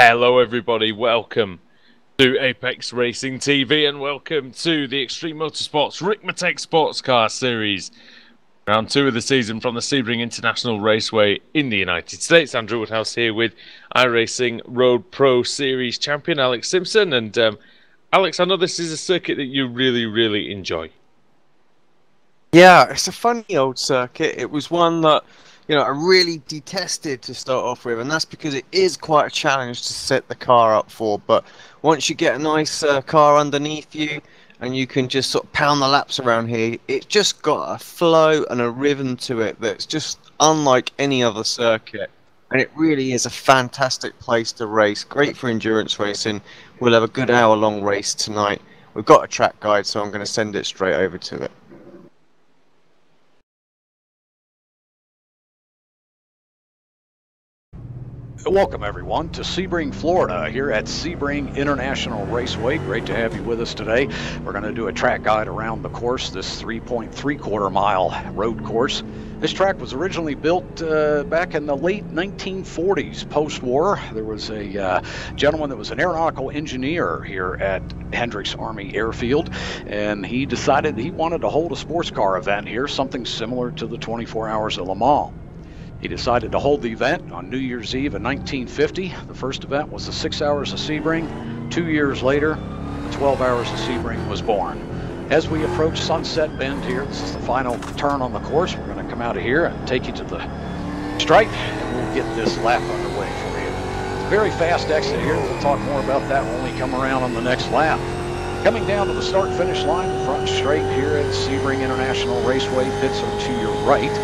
Hello everybody, welcome to Apex Racing TV and welcome to the Extreme Motorsports Ricmotech Sports Car Series. Round 2 of the season from the Sebring International Raceway in the United States. Andrew Woodhouse here with iRacing Road Pro Series champion Alex Simpson. And Alex, I know this is a circuit that you really enjoy. Yeah, it's a funny old circuit. It was one that, I really detested to start off with, and that's because it is quite a challenge to set the car up for. But once you get a nice car underneath you and you can just sort of pound the laps around here, it's just got a flow and a rhythm to it that's just unlike any other circuit. And it really is a fantastic place to race, great for endurance racing. We'll have a good hour-long race tonight. We've got a track guide, so I'm going to send it straight over to it. Welcome everyone to Sebring, Florida, here at Sebring International Raceway. Great to have you with us today. We're going to do a track guide around the course, this 3.75 mile road course. This track was originally built back in the late 1940s, post-war. There was a gentleman that was an aeronautical engineer here at Hendricks Army Airfield, and he decided he wanted to hold a sports car event here, something similar to the 24 Hours of Le Mans. He decided to hold the event on New Year's Eve in 1950. The first event was the 6 Hours of Sebring. 2 years later, the 12 Hours of Sebring was born. As we approach Sunset Bend here, this is the final turn on the course. We're going to come out of here and take you to the stripe, and we'll get this lap underway for you. It's a very fast exit here. We'll talk more about that when we come around on the next lap. Coming down to the start-finish line, the front straight here at Sebring International Raceway. Pits are to your right.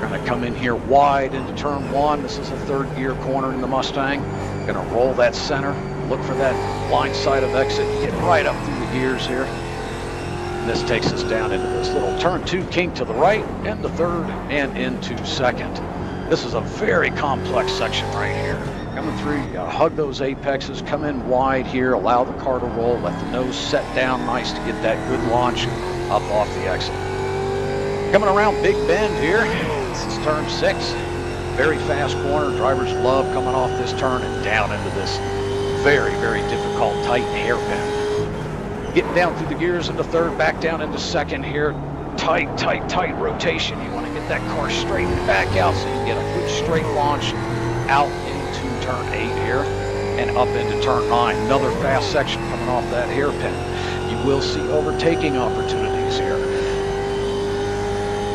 Going to come in here wide into turn 1. This is a third gear corner in the Mustang. Going to roll that center, look for that blind side of exit, get right up through the gears here. And this takes us down into this little turn 2 kink to the right, into third and into second. This is a very complex section right here. Coming through, you gotta hug those apexes, come in wide here, allow the car to roll, let the nose set down nice to get that good launch up off the exit. Coming around Big Bend here. This is turn 6, very fast corner. Drivers love coming off this turn and down into this very difficult, tight hairpin. Getting down through the gears into third, back down into second here. Tight rotation. You want to get that car straight back out so you get a good straight launch out into turn 8 here and up into turn 9. Another fast section coming off that hairpin. You will see overtaking opportunities here.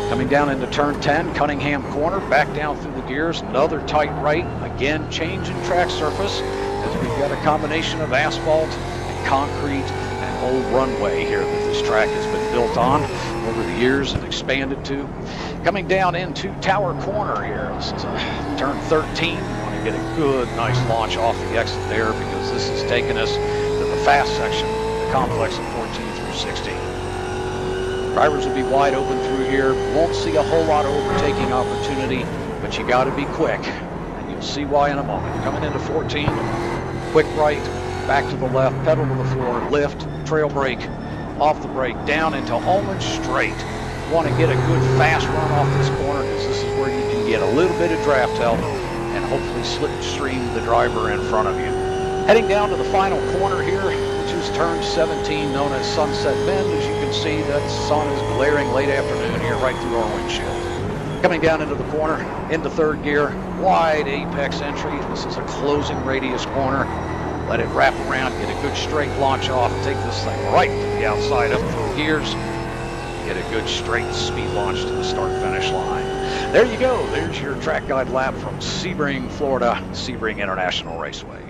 Coming down into turn 10, Cunningham corner, back down through the gears, another tight right, again change in track surface as we've got a combination of asphalt and concrete and old runway here that this track has been built on over the years and expanded to. Coming down into Tower Corner here, this is turn 13. You want to get a good, nice launch off the exit there because this is taking us to the fast section, the complex of 14 through 16. Drivers will be wide open through here. Won't see a whole lot of overtaking opportunity, but you got to be quick. And you'll see why in a moment. Coming into 14, quick right, back to the left, pedal to the floor, lift, trail brake, off the brake, down into almond straight. You want to get a good fast run off this corner because this is where you can get a little bit of draft help and hopefully slipstream the driver in front of you. Heading down to the final corner here, which is turn 17, known as Sunset Bend. As you can see, that sun is glaring late afternoon here right through our windshield. Coming down into the corner, into third gear, wide apex entry. This is a closing radius corner. Let it wrap around, get a good straight launch off, take this thing right to the outside up through the gears. Get a good straight speed launch to the start-finish line. There you go. There's your track guide lap from Sebring, Florida, Sebring International Raceway.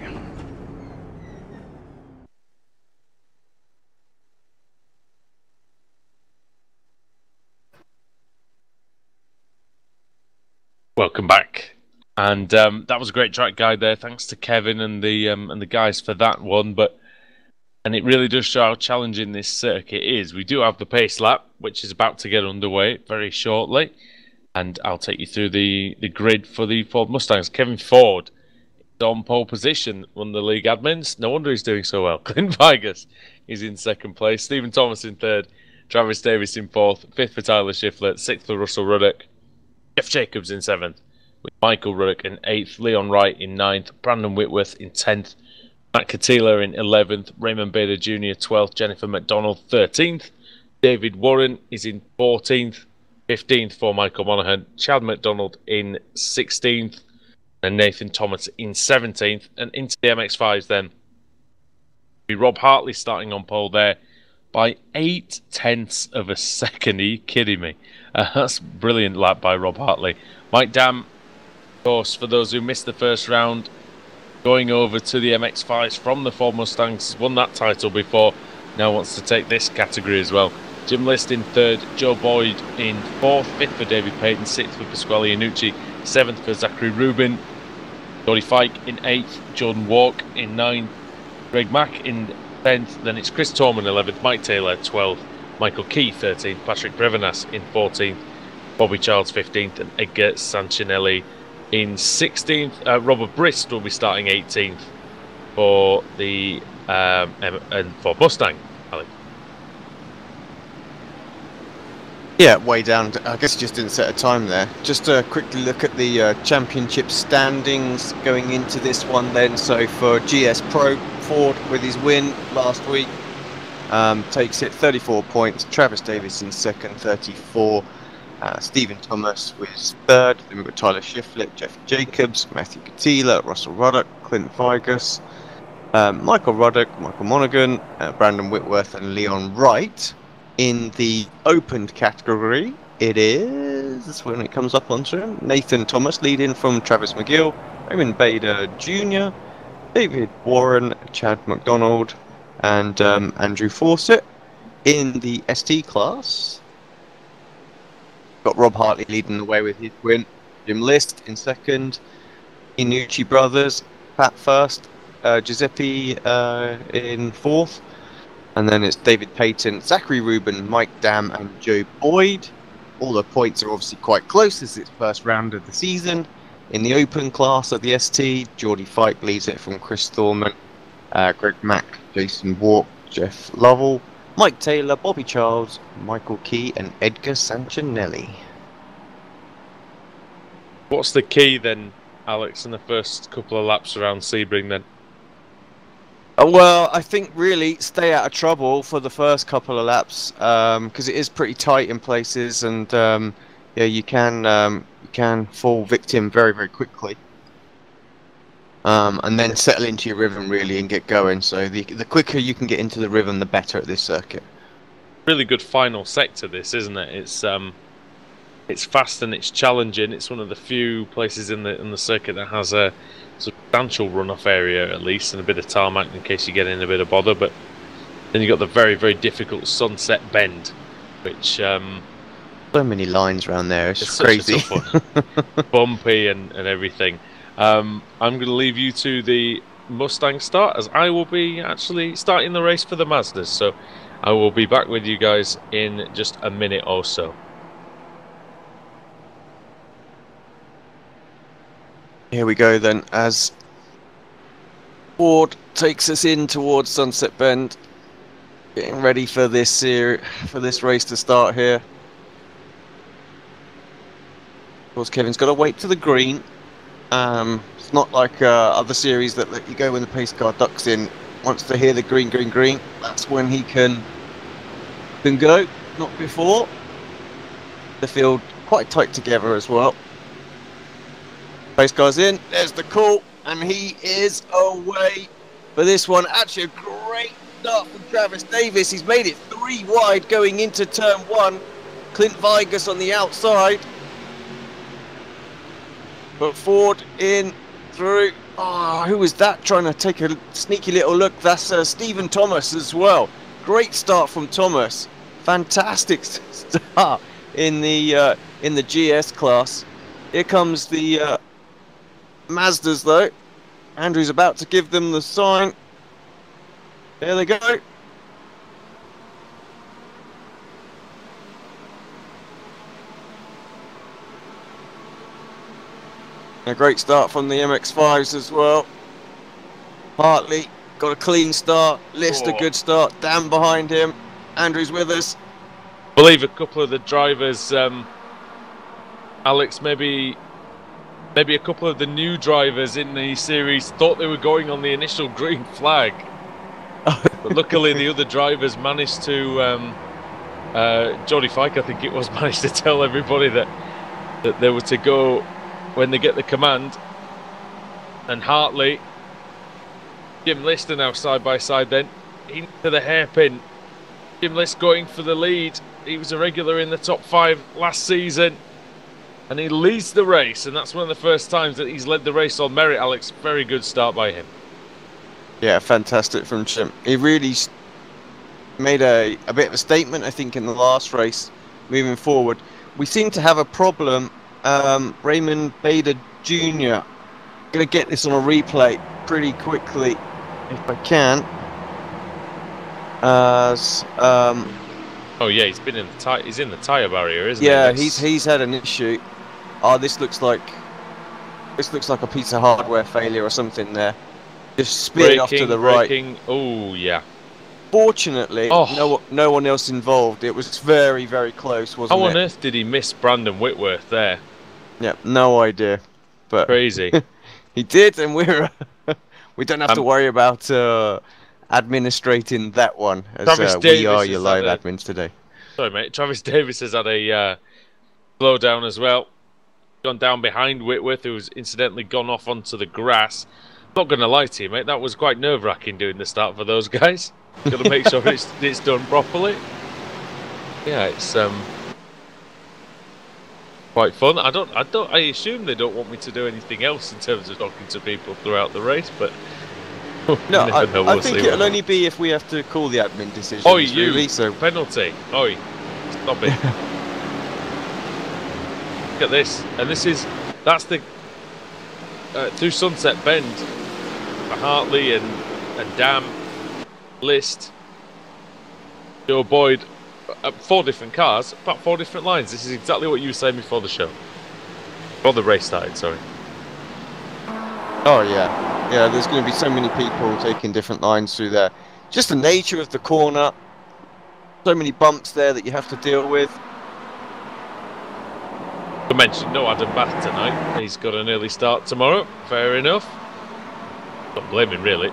Welcome back. And that was a great track guide there. Thanks to Kevin and the guys for that one. And it really does show how challenging this circuit is. We do have the pace lap, which is about to get underway very shortly. And I'll take you through the grid for the Ford Mustangs. Kevin Ford is on pole position, one of the league admins. No wonder he's doing so well. Clint Vigus is in second place. Stephen Thomas in third. Travis Davis in fourth. Fifth for Tyler Schiffler. Sixth for Russell Ruddock. Jeff Jacobs in seventh. with Michael Ruddock in 8th, Leon Wright in 9th, Brandon Whitworth in 10th, Matt Catila in 11th, Raymond Bader Jr. 12th, Jennifer McDonald 13th, David Warren is in 14th, 15th for Michael Monaghan, Chad McDonald in 16th, and Nathan Thomas in 17th. And into the MX5s then, be Rob Hartley starting on pole there by 0.8 of a second. Are you kidding me? That's brilliant lap by Rob Hartley. Mike Dam, of course, for those who missed the first round, going over to the MX5s from the Ford Mustangs, won that title before, now wants to take this category as well. Jim List in 3rd, Joe Boyd in 4th, 5th for David Payton, 6th for Pasquale Iannucci, 7th for Zachary Rubin, Jody Fike in 8th, Jordan Walk in 9th, Greg Mack in 10th, then it's Chris Torman 11th, Mike Taylor 12th, Michael Key 13th, Patrick Brevenas in 14th, Bobby Charles 15th, and Edgar Sanchinelli in 16th. Robert Brist will be starting 18th for the and for Mustang. Alex. Yeah, way down. I guess he just didn't set a time there. Just to quickly look at the championship standings going into this one then. So for GS Pro, Ford with his win last week takes it 34 points. Travis Davis in 2nd, 34. Stephen Thomas was 3rd. Then we've got Tyler Shiflett, Jeff Jacobs, Matthew Catila, Russell Ruddock, Clint Vigus, Michael Ruddock, Michael Monaghan, Brandon Whitworth and Leon Wright. In the opened category, it is, when it comes up onto him, Nathan Thomas leading from Travis McGill, Raymond Bader Jr., David Warren, Chad McDonald, and Andrew Fawcett. In the ST class, got Rob Hartley leading the way with his win, Jim List in 2nd, Iannucci brothers, Pat 1st, Giuseppe in 4th. And then it's David Payton, Zachary Rubin, Mike Dam, and Joe Boyd. All the points are obviously quite close as it's first round of the season. In the open class of the ST, Geordie Fike leads it from Chris Thorman, Greg Mack, Jason Walk, Jeff Lovell, Mike Taylor, Bobby Charles, Michael Key, and Edgar Sanchinelli. What's the key then, Alex, in the first couple of laps around Sebring then? Well, I think really stay out of trouble for the first couple of laps because it is pretty tight in places, and yeah, you can fall victim very, very quickly, and then settle into your rhythm really and get going. So the quicker you can get into the rhythm, the better at this circuit. Really good final sector, this, isn't it? It's fast and it's challenging. It's one of the few places in the circuit that has a substantial runoff area at least, and a bit of tarmac in case you get in a bit of bother. But then you've got the very, very difficult Sunset Bend, which so many lines around there. It's crazy. Bumpy and everything. I'm going to leave you to the Mustang start, as I will be actually starting the race for the Mazdas. So I will be back with you guys in just a minute or so. Here we go then, as Ford takes us in towards Sunset Bend, getting ready for this race to start here. Of course, Kevin's got to wait to the green. It's not like other series that let you go when the pace car ducks in. Wants to hear the green, green, green. That's when he can go, not before. The field quite tight together as well. Pace car's in, there's the call, and he is away for this one. Actually, a great start from Travis Davis. He's made it 3 wide going into turn 1. Clint Vigus on the outside. But Ford in through. Oh, who was that trying to take a sneaky little look? That's Stephen Thomas as well. Great start from Thomas. Fantastic start in the GS class. Here comes the Mazdas though. Andrew's about to give them the sign. There they go. A great start from the MX-5s as well. Hartley got a clean start. List a good start. Dan behind him. Andrew's with us. I believe a couple of the drivers, Alex, maybe maybe a couple of the new drivers in the series thought they were going on the initial green flag. But luckily the other drivers managed to, Jody Fike I think it was, managed to tell everybody that they were to go when they get the command. And Hartley, Jim List are now side by side then, into the hairpin. Jim List going for the lead. He was a regular in the top 5 last season. And he leads the race, and that's one of the first times that he's led the race on merit, Alex. Very good start by him. Yeah, fantastic from Jim. He really made a bit of a statement, I think, in the last race, moving forward. We seem to have a problem. Raymond Bader Jr. Going to get this on a replay pretty quickly, if I can. As oh yeah, he's been in the he's in the tyre barrier, isn't he? Yeah, he's had an issue. Oh, this looks like a piece of hardware failure or something there. Just spin off to the right. Oh yeah. Fortunately, no one else involved. It was very, very close, wasn't it? How on earth did he miss Brandon Whitworth there? Yeah, no idea. But crazy. He did, and we don't have to worry about administrating that one, as we are your live admins today. Sorry, mate. Travis Davis has had a slowdown as well. Gone down behind Whitworth, who's incidentally gone off onto the grass. Not going to lie to you, mate. That was quite nerve-wracking doing the start for those guys. Got to make sure it's done properly. Yeah, it's quite fun. I assume they don't want me to do anything else in terms of talking to people throughout the race, but no, I think it'll only be if we have to call the admin decision. Oi, you! Really, so penalty! Oi, stop it! Look at this, and that's the through Sunset Bend for Hartley and Dam, List, Joe Boyd, 4 different cars, about 4 different lines. This is exactly what you were saying before the show, before the race started. Sorry. Oh yeah, yeah. There's going to be so many people taking different lines through there. Just the nature of the corner. So many bumps there that you have to deal with. To mention, no Adam Bath tonight. He's got an early start tomorrow. Fair enough. Not blaming really.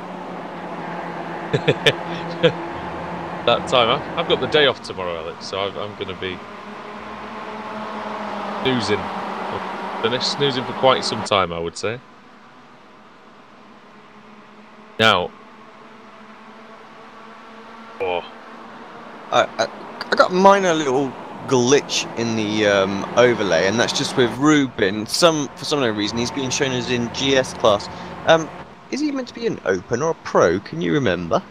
That time, I've got the day off tomorrow, Alex. So I'm going to be snoozing for quite some time, I would say. Now, I got a minor little glitch in the overlay, and that's just with Ruben. For some reason, he's being shown as in GS class. Is he meant to be an open or a pro? Can you remember?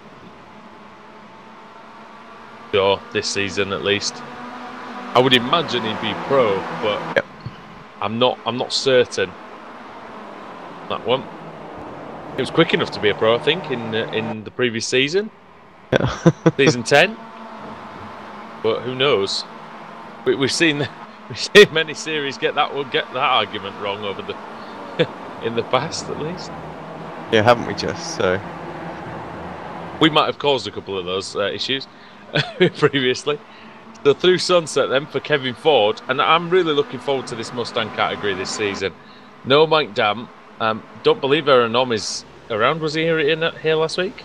Sure, this season at least. I would imagine he'd be pro, but yep. I'm not certain. That one. He was quick enough to be a pro, I think, in the previous season. Yeah. Season 10. But who knows? We've seen many series get that argument wrong over in the past, at least. Yeah, haven't we just? So we might have caused a couple of those issues previously. So through Sunset then for Kevin Ford, and I'm really looking forward to this Mustang category this season. No Mike Dam. Don't believe Aaron Nom is around. Was he here last week?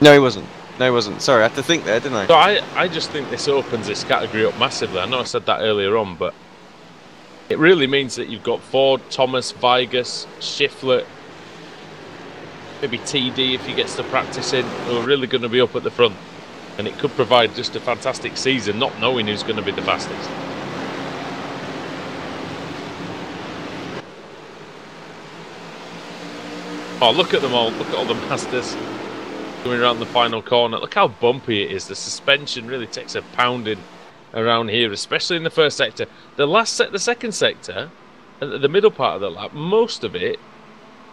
No, he wasn't. Sorry, I had to think there, didn't I? So I just think this opens this category up massively. I know I said that earlier on, but it really means that you've got Ford, Thomas, Vigas, Schiffler, maybe TD if he gets to practice in, who are really going to be up at the front. And it could provide just a fantastic season, not knowing who's going to be the fastest. Oh, look at them all. Look at all the masters going around the final corner. Look how bumpy it is. The suspension really takes a pounding around here, especially in the first sector. The second sector, the middle part of the lap, most of it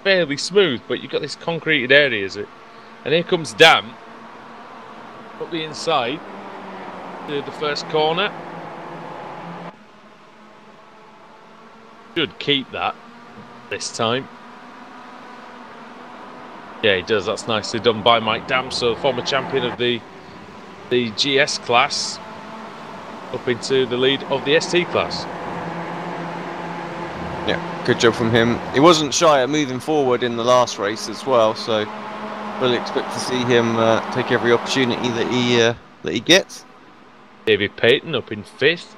fairly smooth, but you've got these concreted areas. And here comes Dam up the inside to the first corner. Should keep that this time. Yeah, he does. That's nicely done by Mike Dam, so former champion of the the GS class up into the lead of the ST class. Yeah, good job from him. He wasn't shy at moving forward in the last race as well, so we'll expect to see him take every opportunity that he gets. David Payton up in 5th.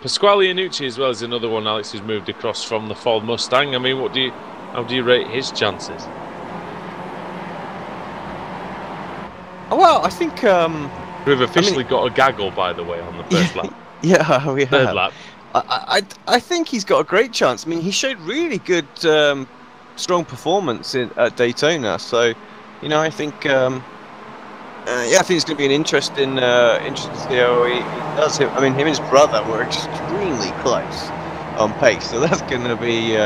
Pasquale Iannucci as well is another one, Alex, who's moved across from the Ford Mustang. I mean, how do you rate his chances? Well, I think we've officially got a gaggle, by the way, on the first lap. Yeah, we have. Third lap. I think he's got a great chance. I mean, he showed really good, strong performance at Daytona. So, you know, I think, yeah, I think it's going to be an interesting to see how he does. I mean, him and his brother were extremely close on pace, so that's going to be.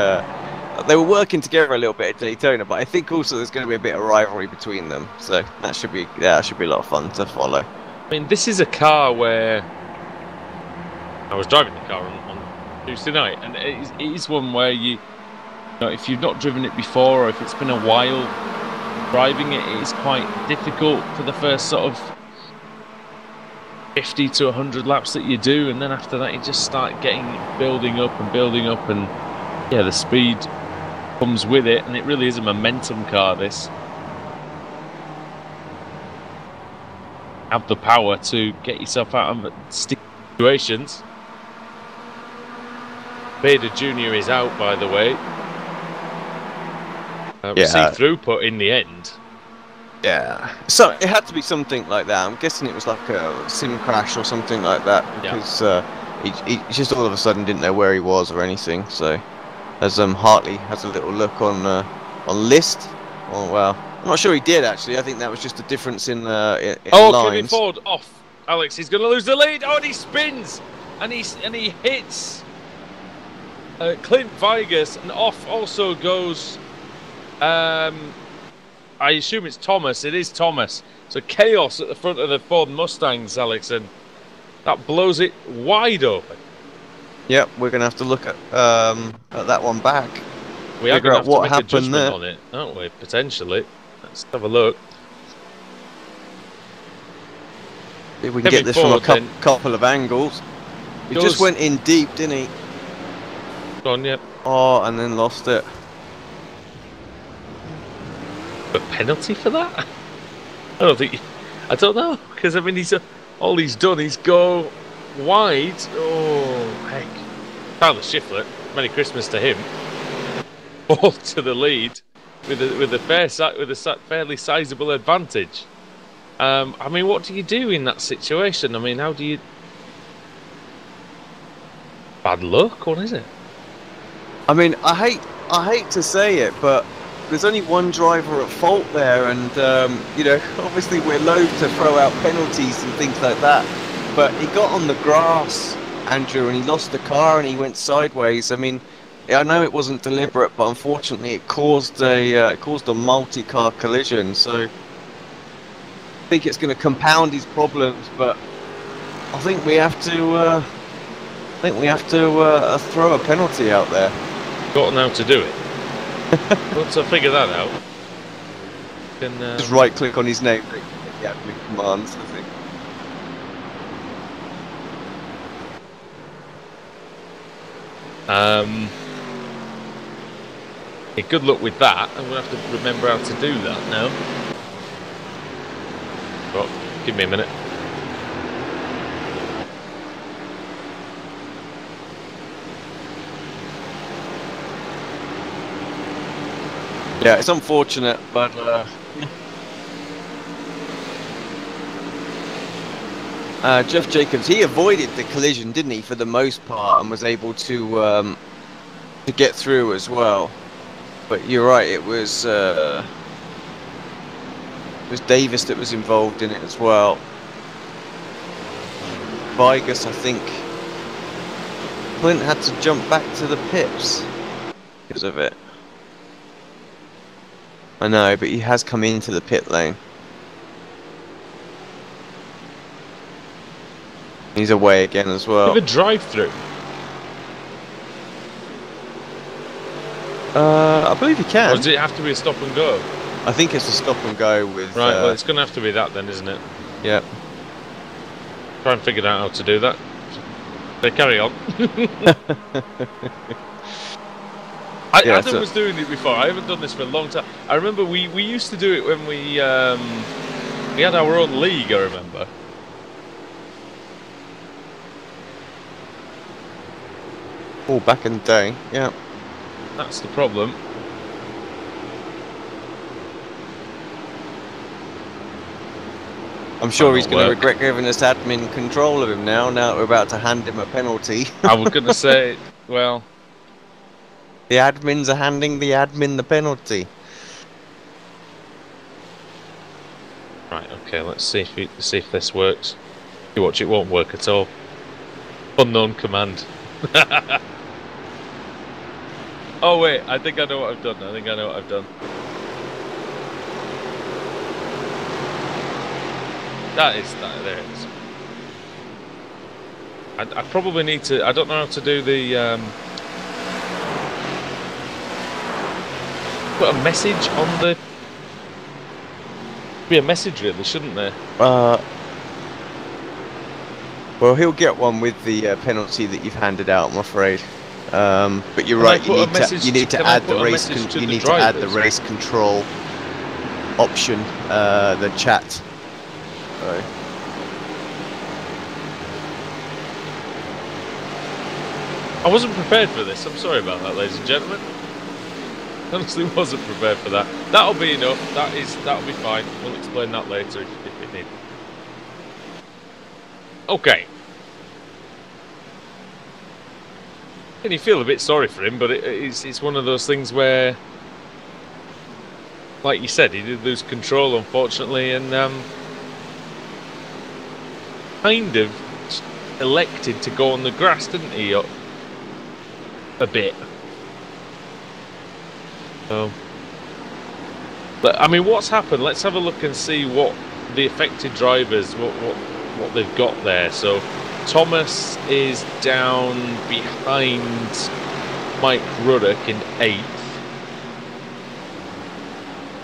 They were working together a little bit at Daytona, but I think also there's going to be a bit of rivalry between them. So that should be a lot of fun to follow. I mean, this is a car where I was driving the car on Tuesday night, and it is one where you know, if you've not driven it before, or if it's been a while driving it, it is quite difficult for the first sort of 50 to 100 laps that you do, and then after that you just start building up, and yeah, the speed comes with it, and it really is a momentum car. This have the power to get yourself out of sticky situations. Bader Jr. is out, by the way. Yeah. See throughput in the end. Yeah, so it had to be something like that. I'm guessing it was like a sim crash or something like that, because he just all of a sudden didn't know where he was or anything. So, as Hartley has a little look on list. Oh well, I'm not sure he did actually. I think that was just a difference in lines. Kevin Ford off. Alex, he's going to lose the lead. Oh, and he spins, and he hits Clint Vigas, and off also goes. I assume it's Thomas. It is Thomas. So chaos at the front of the Ford Mustangs, Alex, and that blows it wide open. Yep, we're going to have to look at that one back. We are going to have to make a judgment on it, aren't we? Potentially. Let's have a look. If we can get this from a couple of angles. He just went in deep, didn't he? Gone, yep. Oh, and then lost it. A penalty for that? I don't know, because I mean, all he's done is go wide. Oh heck! Tyler Shiflett, Merry Christmas to him. Ball to the lead with a fairly sizable advantage. I mean, what do you do in that situation? I mean, how do you? Bad luck, what is it? I mean, I hate to say it, but there's only one driver at fault there, and you know, obviously we're loath to throw out penalties and things like that, but he got on the grass, Andrew, and he lost the car and he went sideways. I mean, I know it wasn't deliberate, but unfortunately it caused a multi-car collision, so I think it's going to compound his problems, but I think we have to throw a penalty out there. Got now to do it. Once I figure that out, then just right click on his name. Yeah, with commands, I think. Yeah, good luck with that. I'm gonna have to remember how to do that now. Oh, give me a minute. Yeah, it's unfortunate, but Jeff Jacobs, he avoided the collision, didn't he, for the most part, and was able to get through as well. But you're right, it was Davis that was involved in it as well. Vigas, I think, Clint had to jump back to the pits because of it. I know, but he has come into the pit lane. He's away again as well. Have a drive-through. I believe he can. Or does it have to be a stop and go? I think it's a stop and go with. Right, well, it's going to have to be that then, isn't it? Yeah. Try and figure out how to do that. So carry on. Adam was doing it before. I haven't done this for a long time. I remember we used to do it when we had our own league, I remember. Oh, back in the day, yeah. That's the problem. I'm sure he's going to regret giving us admin control of him now that we're about to hand him a penalty. I was going to say, well... The admins are handing the admin the penalty. Right, okay, let's see if this works. You watch, it won't work at all. Unknown command. Oh wait, I think I know what I've done. There it is. I probably need to. I don't know how to do the. Put a message on the. Be a message really, shouldn't there? Well, he'll get one with the penalty that you've handed out, I'm afraid. But you're right. You need to add the race. You need to add the race control option. The chat. I wasn't prepared for this. I'm sorry about that, ladies and gentlemen. Honestly, wasn't prepared for that. That'll be enough. That'll be fine. We'll explain that later if it needs. Okay. And you feel a bit sorry for him, but it's one of those things where, like you said, he did lose control, unfortunately, and kind of elected to go on the grass, didn't he? A bit. So, but I mean, what's happened? Let's have a look and see what the affected drivers, what they've got there. So, Thomas is down behind Mike Ruddock in 8th.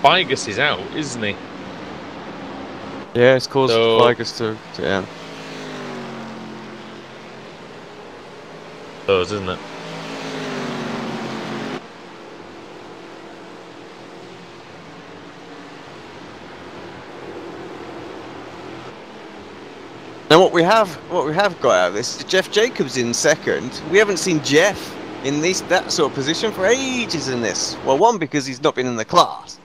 Vigus is out, isn't he? Yeah, it's caused Vigus to yeah. Those, isn't it? Now what we have got out of this is Jeff Jacobs in 2nd. We haven't seen Jeff in that sort of position for ages in this. Well, one, because he's not been in the class.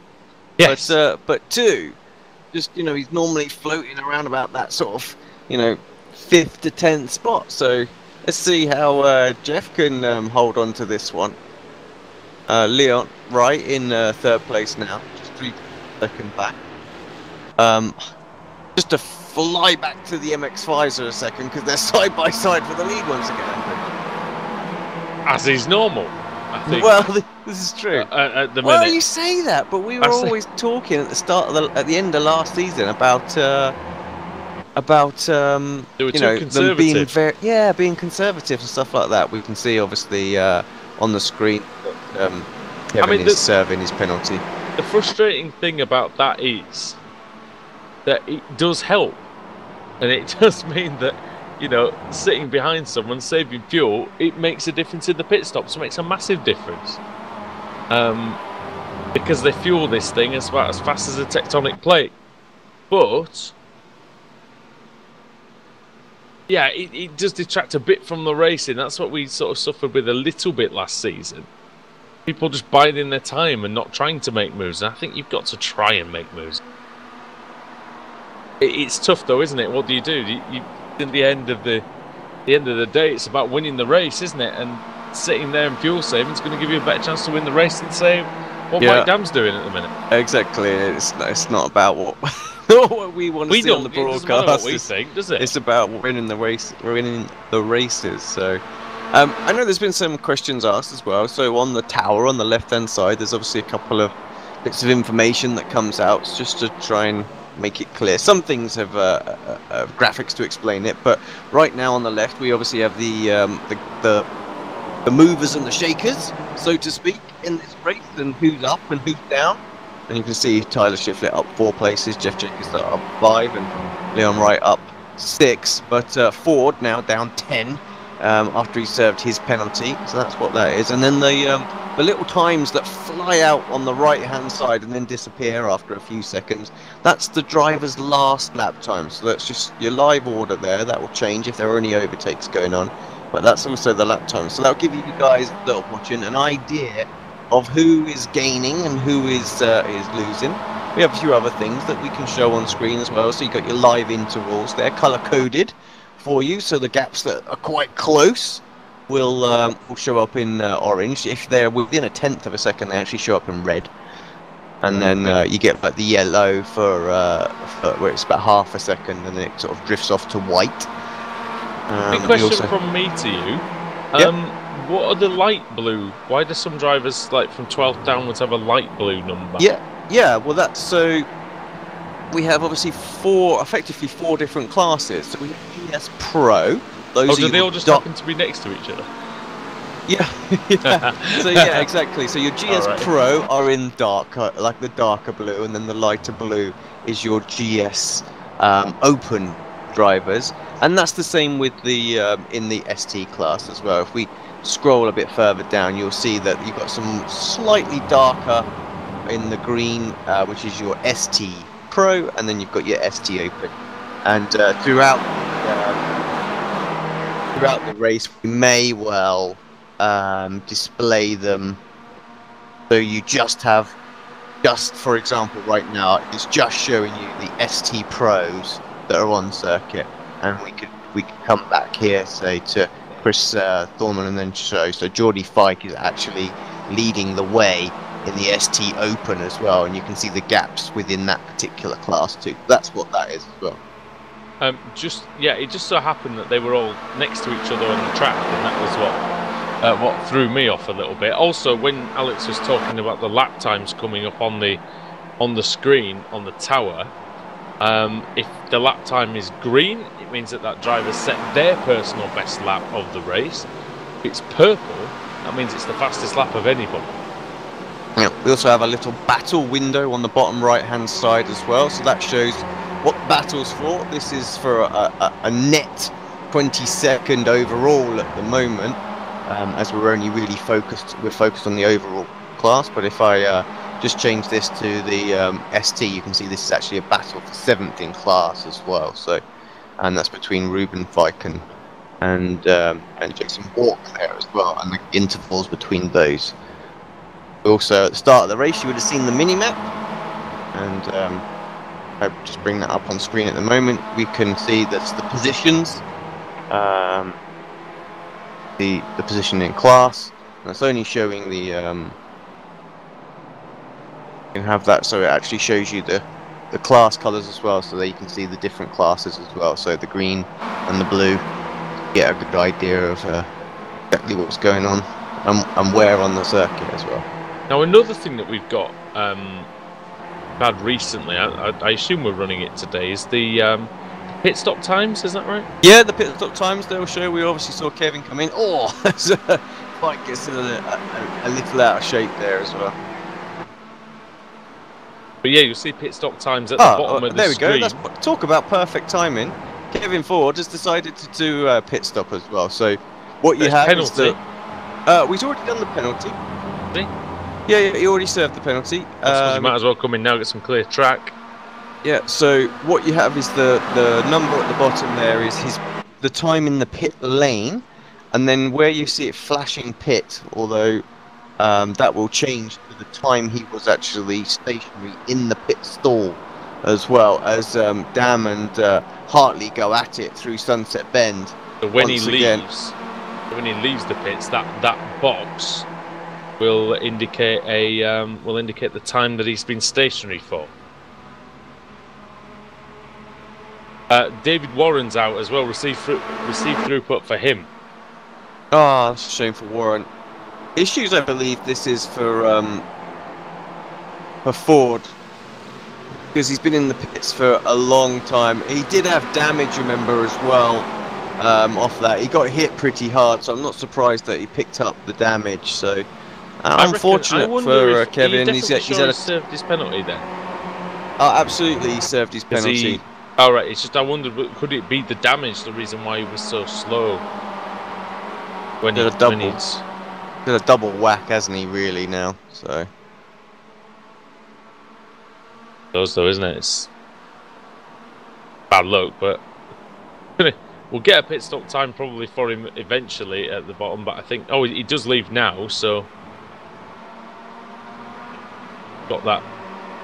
Yes. But 2, just he's normally floating around about that sort of 5th to 10th spot. So let's see how Jeff can hold on to this one. Leon right in 3rd place now, just 3 seconds back. Just to fly back to the MX-5s for a second, because they're side by side for the lead once again. As is normal, I think. Well, this is true. At the minute. Well, you say that, but we were always talking at the end of last season about them being being conservative and stuff like that. We can see obviously on the screen that Kevin is serving his penalty. The frustrating thing about that is that it does help, and it does mean that sitting behind someone saving fuel, it makes a difference in the pit stops. It makes a massive difference because they fuel this thing about as fast as a tectonic plate. But yeah, it does detract a bit from the racing. That's what we sort of suffered with a little bit last season. People just biding their time and not trying to make moves. And I think you've got to try and make moves. It's tough though, isn't it? What do? At the end of the day, it's about winning the race, isn't it? And sitting there and fuel saving is going to give you a better chance to win the race than say what Mike Dam's doing at the minute. Exactly. It's not about what we want to see on the broadcast. It doesn't matter what we think, does it? It's about winning the races. So I know there's been some questions asked as well. So on the tower on the left-hand side, there's obviously a couple of bits of information that comes out just to try and make it clear. Some things have graphics to explain it, but right now on the left we obviously have the movers and the shakers, so to speak, in this race, and who's up and who's down. And you can see Tyler Shiflett up 4 places, Jeff Jacobs up 5, and Leon Wright up 6. But Ford now down 10 after he served his penalty. So that's what that is. And then the little times that fly out on the right-hand side and then disappear after a few seconds, that's the driver's last lap time. So that's just your live order there. That will change if there are any overtakes going on. But that's also the lap time. So that'll give you guys that are watching an idea of who is gaining and who is losing. We have a few other things that we can show on screen as well. So you've got your live intervals. They're color-coded for you. So the gaps that are quite close will show up in orange. If they're within a tenth of a second, they actually show up in red. And then you get like the yellow for where it's about half a second, and then it sort of drifts off to white. Big question from me to you. Yep. What are the light blue? Why do some drivers, like from 12th downwards, have a light blue number? Yeah. Well, that's so. We have obviously effectively four different classes. So we have GS Pro. Those do they all just happen to be next to each other? Yeah. So yeah, exactly. So your GS Right. Pro are in darker, like the darker blue, and then the lighter blue is your GS Open drivers, and that's the same with the in the ST class as well. If we scroll a bit further down, you'll see that you've got some slightly darker in the green, which is your ST Pro, and then you've got your ST Open. And throughout the race, we may well display them so you just for example right now it's just showing you the ST Pros that are on circuit, and we could come back here, say, to Chris Thorman, and then show. So Geordie Fike is actually leading the way in the ST Open as well, and you can see the gaps within that particular class too. That's what that is as well. It just so happened that they were all next to each other on the track, and that was what threw me off a little bit. Also, when Alex was talking about the lap times coming up on the screen on the tower, if the lap time is green, it means that driver set their personal best lap of the race. If it's purple, that means it's the fastest lap of anybody. Yeah, we also have a little battle window on the bottom right hand side as well, so that shows what battle's for. This is for a net 22nd overall at the moment, as we're only really focused on the overall class. But if I just change this to the ST, you can see this is actually a battle for 7th in class as well. So, and that's between Ruben Fike and Jason Walker there as well, and the intervals between those. Also, at the start of the race, you would have seen the mini map, and I'll just bring that up on screen at the moment. We can see that's the positions, the position in class. And that's only showing the. You can have that, so it actually shows you the class colours as well, so that you can see the different classes as well. So the green and the blue, get a good idea of exactly what's going on and where on the circuit as well. Now, another thing that we've got had recently, I assume we're running it today, is the pit stop times. Is that right? Yeah, the pit stop times they'll show. We obviously saw Kevin come in. Oh, Fike gets a little out of shape there as well. But yeah, you'll see pit stop times at the bottom of the screen. There we go. Talk about perfect timing. Kevin Ford has decided to do a pit stop as well. So what you have penalty. Is the we've already done the penalty. Yeah, he already served the penalty. You might as well come in now, get some clear track. Yeah, so what you have is the number at the bottom there is the time in the pit lane, and then where you see it flashing pit, although that will change to the time he was actually stationary in the pit stall, as well as Dam and Hartley go at it through Sunset Bend. So when he leaves the pits, that box will indicate the time that he's been stationary for. David Warren's out as well. Receive throughput for him. Oh, that's a shame for Warren. Issues, I believe this is for Ford, because he's been in the pits for a long time. He did have damage, remember, as well, off that. He got hit pretty hard, so I'm not surprised that he picked up the damage. So Unfortunate for Kevin. He's served his penalty then. Oh, absolutely, he served his penalty. All right. It's just I wondered, could it be the damage, the reason why he was so slow? When Did a double whack, hasn't he? Really now, so. Those though, isn't it? It's bad luck, but we'll get a pit stop time probably for him eventually at the bottom. But I think, he does leave now, so got that.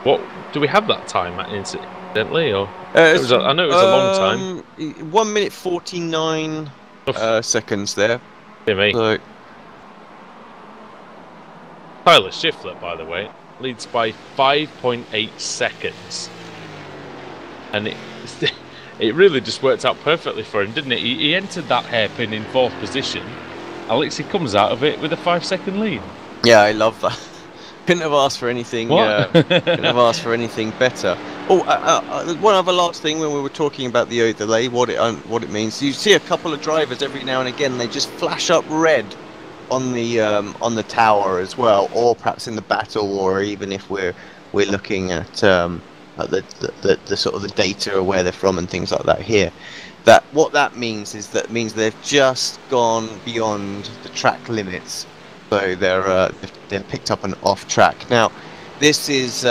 What do we have that time at incidentally? Or I know it was a long time. 1 minute 49 seconds there. Dear me. So. Tyler Shiflett, by the way, leads by 5.8 seconds, and it really just worked out perfectly for him, didn't it? He entered that hairpin in 4th position. Alex, he comes out of it with a 5-second lead. Yeah, I love that. Couldn't have asked for anything. Couldn't have asked for anything better. One other last thing when we were talking about the delay, what it means. You see a couple of drivers every now and again. They just flash up red on the tower as well, or perhaps in the battle, or even if we're looking at the sort of the data or where they're from and things like that here. What that means is they've just gone beyond the track limits, so they've picked up an off track. Now, this is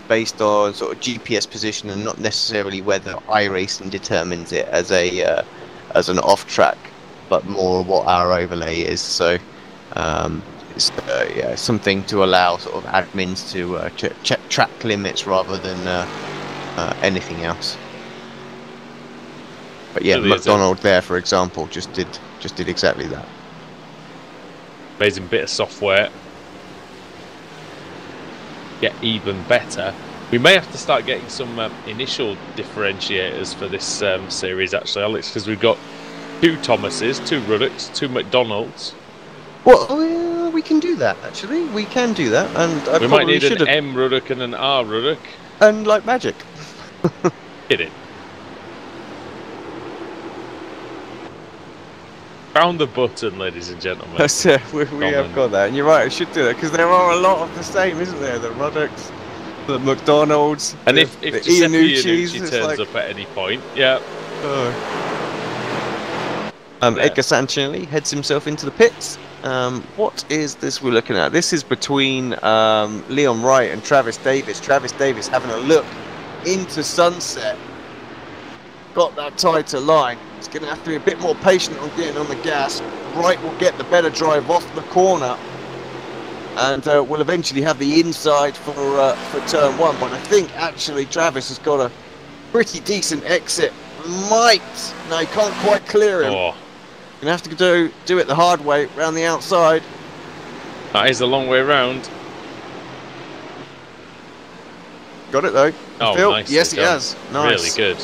based on sort of GPS position and not necessarily whether iRacing determines it as an off track, but more what our overlay is. So it's something to allow sort of admins to check track limits rather than anything else. But yeah, really McDonald there, for example, just did exactly that. Amazing bit of software. Get even better. We may have to start getting some initial differentiators for this series, actually, Alex, because we've got 2 Thomases, 2 Ruddocks, 2 McDonalds. Well, we can do that, actually. We can do that. And we might need an M Ruddock and an R Ruddock. And like magic. Hit it. Found the button, ladies and gentlemen. That's it. We have got that. And you're right, I should do that, because there are a lot of the same, isn't there? The Ruddocks, the McDonald's, and if Iannucci turns up at any point, yeah. Edgar Santinelli heads himself into the pits. What is this we're looking at? This is between Leon Wright and Travis Davis. Travis Davis having a look into Sunset. Got that tighter line. He's going to have to be a bit more patient on getting on the gas. Wright will get the better drive off the corner, and we'll eventually have the inside for turn 1. But I think actually Travis has got a pretty decent exit. No, he can't quite clear him. Gonna have to do it the hard way, round the outside. That is a long way round. Got it though. Oh, nice. Yes, he has. Nice. Really good.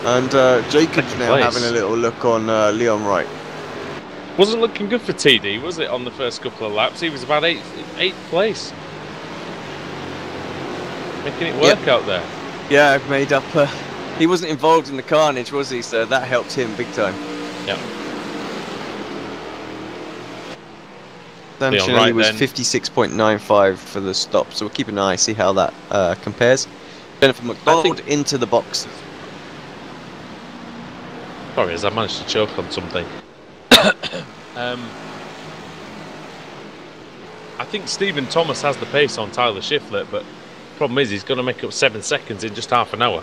And Jacob's now having a little look on Leon Wright. Wasn't looking good for TD, was it, on the first couple of laps? He was about 8th place. Making it work out there. Yeah, I've made up. He wasn't involved in the carnage, was he? So that helped him big time. Yeah. Santinelli was 56.95 for the stop, so we'll keep an eye, see how that compares. Jennifer McDonald into the box. Sorry, as I managed to choke on something. I think Stephen Thomas has the pace on Tyler Shiflett, but the problem is he's going to make up 7 seconds in just half an hour.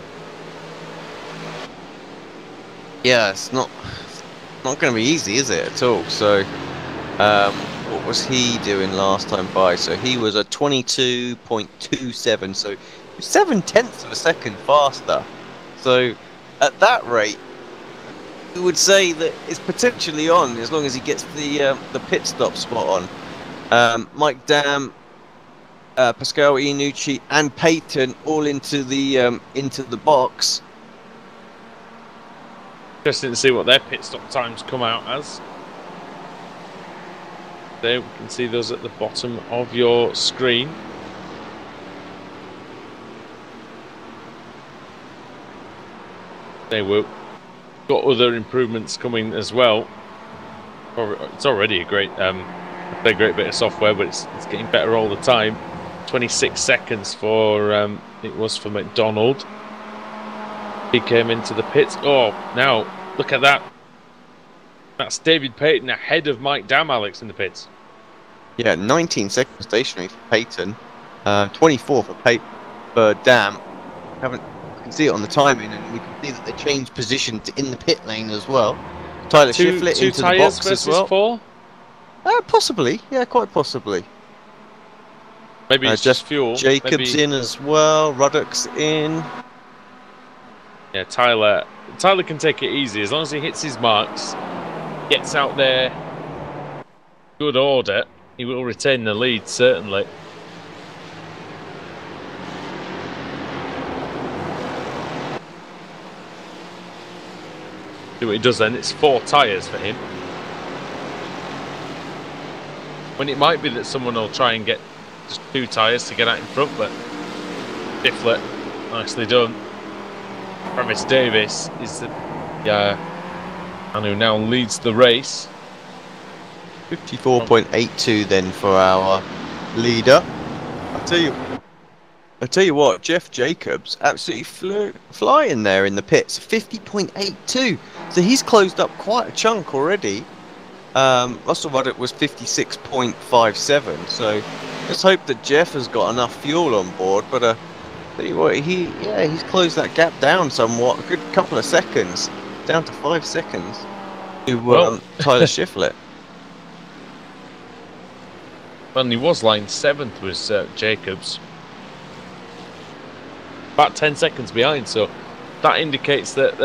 Yeah, it's not going to be easy, is it, at all? So, what was he doing last time by? So he was a 22.27, so 0.7 of a second faster. So at that rate, we would say that it's potentially on, as long as he gets the pit stop spot on. Mike Dam, Pascal Iannucci, and Peyton all into the box. Interesting to see what their pit stop times come out as. There, we can see those at the bottom of your screen. They will. Got other improvements coming as well. It's already a great It's a great bit of software, but it's getting better all the time. 26 seconds for it was for McDonald. He came into the pits. Oh, now look at that. That's David Payton ahead of Mike Dam, Alex, in the pits. Yeah, 19 seconds stationary for Payton, 24 for Dam. You can see it on the timing, and we can see that they changed positions in the pit lane as well. Tyler Shiflett into the box as well. 4? Possibly, yeah, quite possibly. Maybe it's just fuel. Jacobs in as well. Ruddock's in. Yeah, Tyler can take it easy as long as he hits his marks, gets out there, good order. He will retain the lead, certainly. See what he does then. It's 4 tyres for him. When it might be that someone will try and get just 2 tyres to get out in front, but Shiflett, nicely done. Travis Davis is the man who now leads the race. 54.82 then for our leader. I tell you what, Jeff Jacobs absolutely flying there in the pits. 50.82, so he's closed up quite a chunk already. Russell Ruddock was 56.57, so let's hope that Jeff has got enough fuel on board. But tell you what, he's closed that gap down somewhat, a good couple of seconds, down to 5 seconds to Tyler Shiflett. Well, he was line 7th was Jacobs, about 10 seconds behind. So that indicates that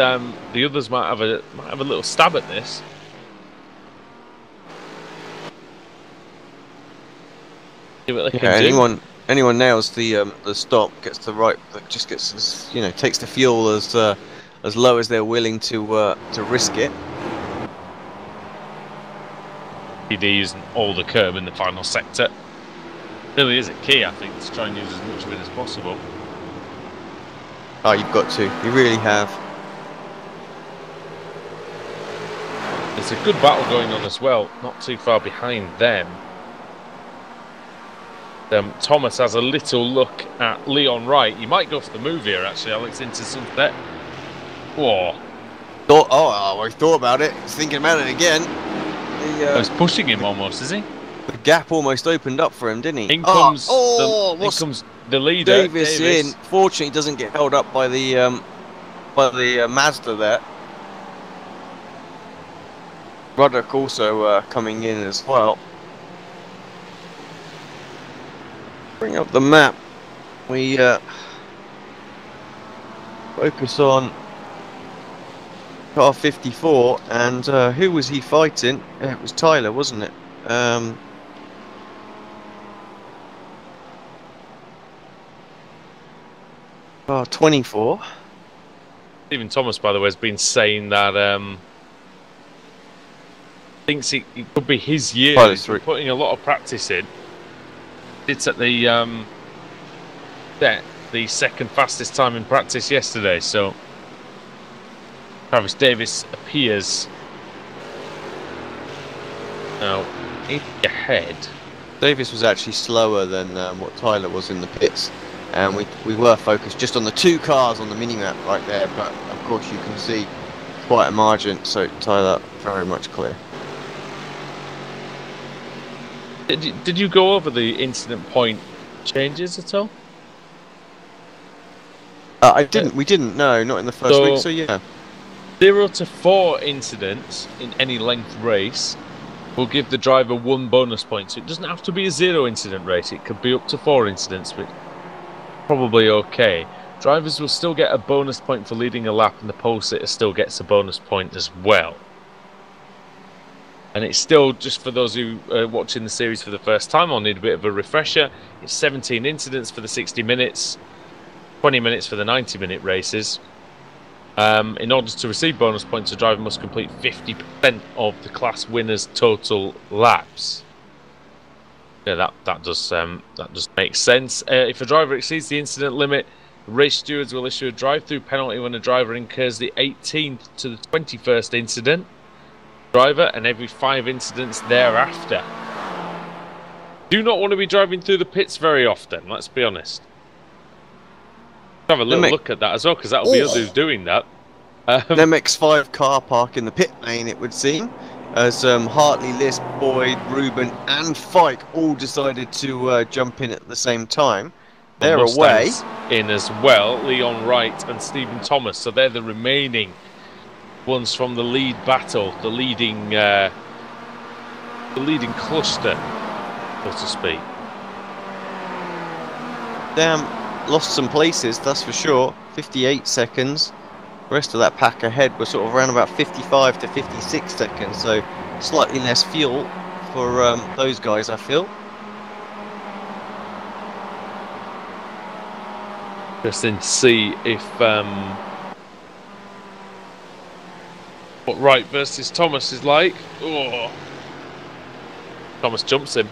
the others might have a little stab at this. See what they can do. Anyone nails the stop, gets the right, just gets takes the fuel as low as they're willing to risk it. PD using all the curb in the final sector. Really is a key, I think, to try and use as much of it as possible. Oh, you've got to. You really have. There's a good battle going on as well, not too far behind them. Thomas has a little look at Leon Wright. He might go for the move here, actually, Alex, into sunset. Whoa. I thought about it. He's thinking about it again. He's pushing him almost, is he? The gap almost opened up for him, didn't he? In comes the leader, Davis in. Fortunately, doesn't get held up by the Mazda there. Ruddock also coming in as well. Bring up the map. We focus on car 54, and who was he fighting? It was Tyler, wasn't it? 24. Stephen Thomas, by the way, has been saying that thinks it could be his year. He's been putting a lot of practice in. It's at the second fastest time in practice yesterday, so Travis Davis appears now ahead. Davis was actually slower than what Tyler was in the pits, and we were focused just on the 2 cars on the mini-map right there, but of course you can see quite a margin, so Tyler very much clear. Did you go over the incident point changes at all? I didn't. We didn't. No, not in the first week. So yeah. 0 to 4 incidents in any length race will give the driver 1 bonus point. So it doesn't have to be a 0 incident race. It could be up to 4 incidents, but probably okay. Drivers will still get a bonus point for leading a lap, and the pole sitter still gets a bonus point as well. And it's still, just for those who are watching the series for the first time, I'll need a bit of a refresher. It's 17 incidents for the 60 minutes, 20 minutes for the 90-minute races. In order to receive bonus points, a driver must complete 50% of the class winner's total laps. Yeah, that does make sense. If a driver exceeds the incident limit, race stewards will issue a drive-through penalty when a driver incurs the 18th to the 21st incident driver, and every 5 incidents thereafter. Do not want to be driving through the pits very often, let's be honest. Have a little look at that as well, because that'll be us who's doing that. An MX-5 car park in the pit lane, it would seem, as Hartley, Lisp, Boyd, Ruben and Fike all decided to jump in at the same time. They're away. In as well, Leon Wright and Stephen Thomas, so they're the remaining ones from the lead battle, the leading cluster, so to speak. Damn, lost some places, that's for sure. 58 seconds. The rest of that pack ahead were sort of around about 55 to 56 seconds, so slightly less fuel for those guys, I feel. Interesting to see if what Wright versus Thomas is like. Oh. Thomas jumps him.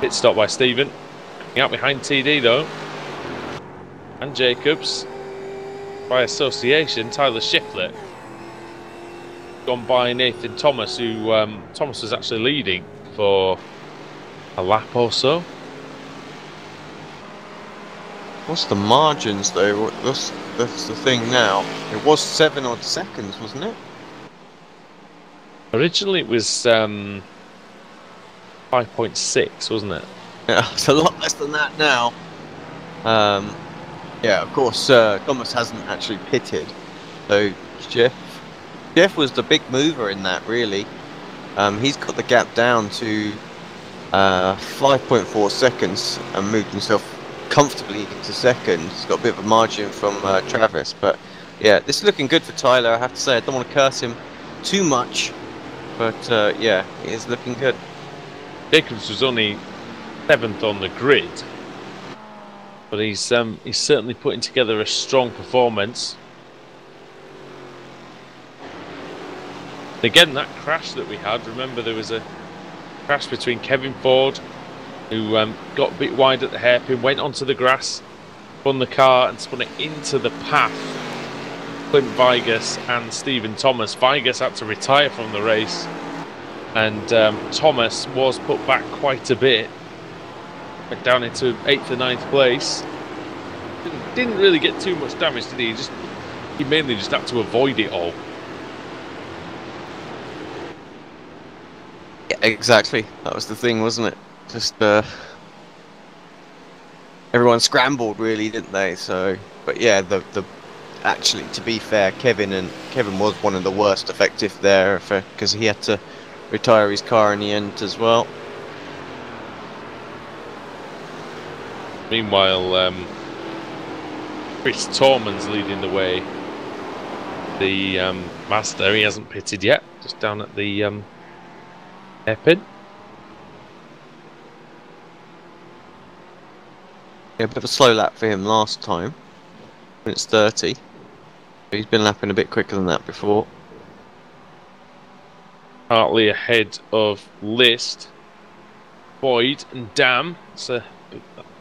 Pit stop by Stephen. Coming out behind TD though. And Jacobs. By association, Tyler Shiflett. Gone by Nathan Thomas, who Thomas was actually leading for a lap or so. What's the margins though? That's the thing now. It was 7 odd seconds, wasn't it? Originally it was 5.6, wasn't it? Yeah, it's a lot less than that now. Yeah, of course, Thomas hasn't actually pitted. So Jeff was the big mover in that, really. He's got the gap down to 5.4 seconds and moved himself comfortably into second. He's got a bit of a margin from Travis, but yeah, this is looking good for Tyler. I have to say, I don't want to curse him too much, but yeah, it is looking good. Jacobs was only 7th on the grid, but he's certainly putting together a strong performance. Again, that crash that we had, remember there was a crash between Kevin Ford, who got a bit wide at the hairpin, went onto the grass, spun the car and spun it into the path. Clint Vigas and Stephen Thomas. Vigas had to retire from the race, and Thomas was put back quite a bit. Went down into 8th or 9th place. Didn't really get too much damage, did he? He mainly just had to avoid it all. Yeah, exactly. That was the thing, wasn't it? Just everyone scrambled, really, didn't they? So, but yeah, actually, to be fair, Kevin was one of the worst effective there, because he had to retire his car in the end as well. Meanwhile, Chris Torman's leading the way. The Master, he hasn't pitted yet, just down at the hairpin. Yeah, a bit of a slow lap for him last time. It's 30. He's been lapping a bit quicker than that before. Hartley ahead of List, Boyd and Dam. It's a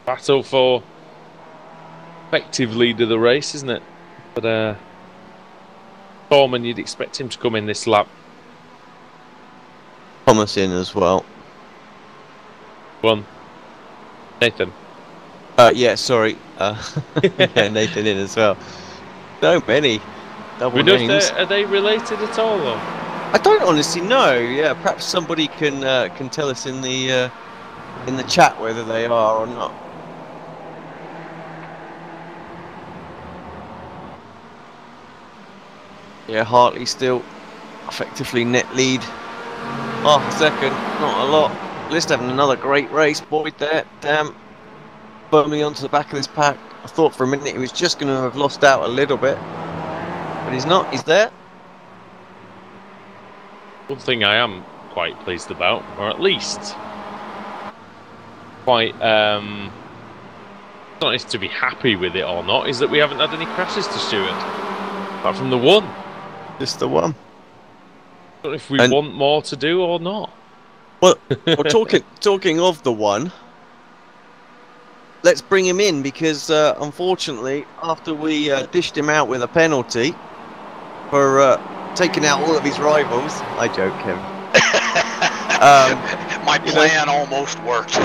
battle for effective lead of the race, isn't it? But Foreman, you'd expect him to come in this lap. Thomas in as well. One. Nathan. Yeah, sorry. Yeah, Nathan in as well. So many double names. Are they related at all, though? I don't honestly know. Yeah, perhaps somebody can tell us in the chat whether they are or not. Yeah, Hartley still effectively net lead. Half a second, not a lot. List having another great race. Boyd there, damn. Firmly onto the back of this pack. I thought for a minute he was just going to have lost out a little bit, but he's not. He's there. One thing I am quite pleased about, or at least quite not if to be happy with it or not, is that we haven't had any crashes to Stewart, apart from the one. Just the one. I don't know if we want more to do or not. Well, talking of the one. Let's bring him in, because unfortunately, after we dished him out with a penalty for taking out all of his rivals, I joke him. My plan almost worked.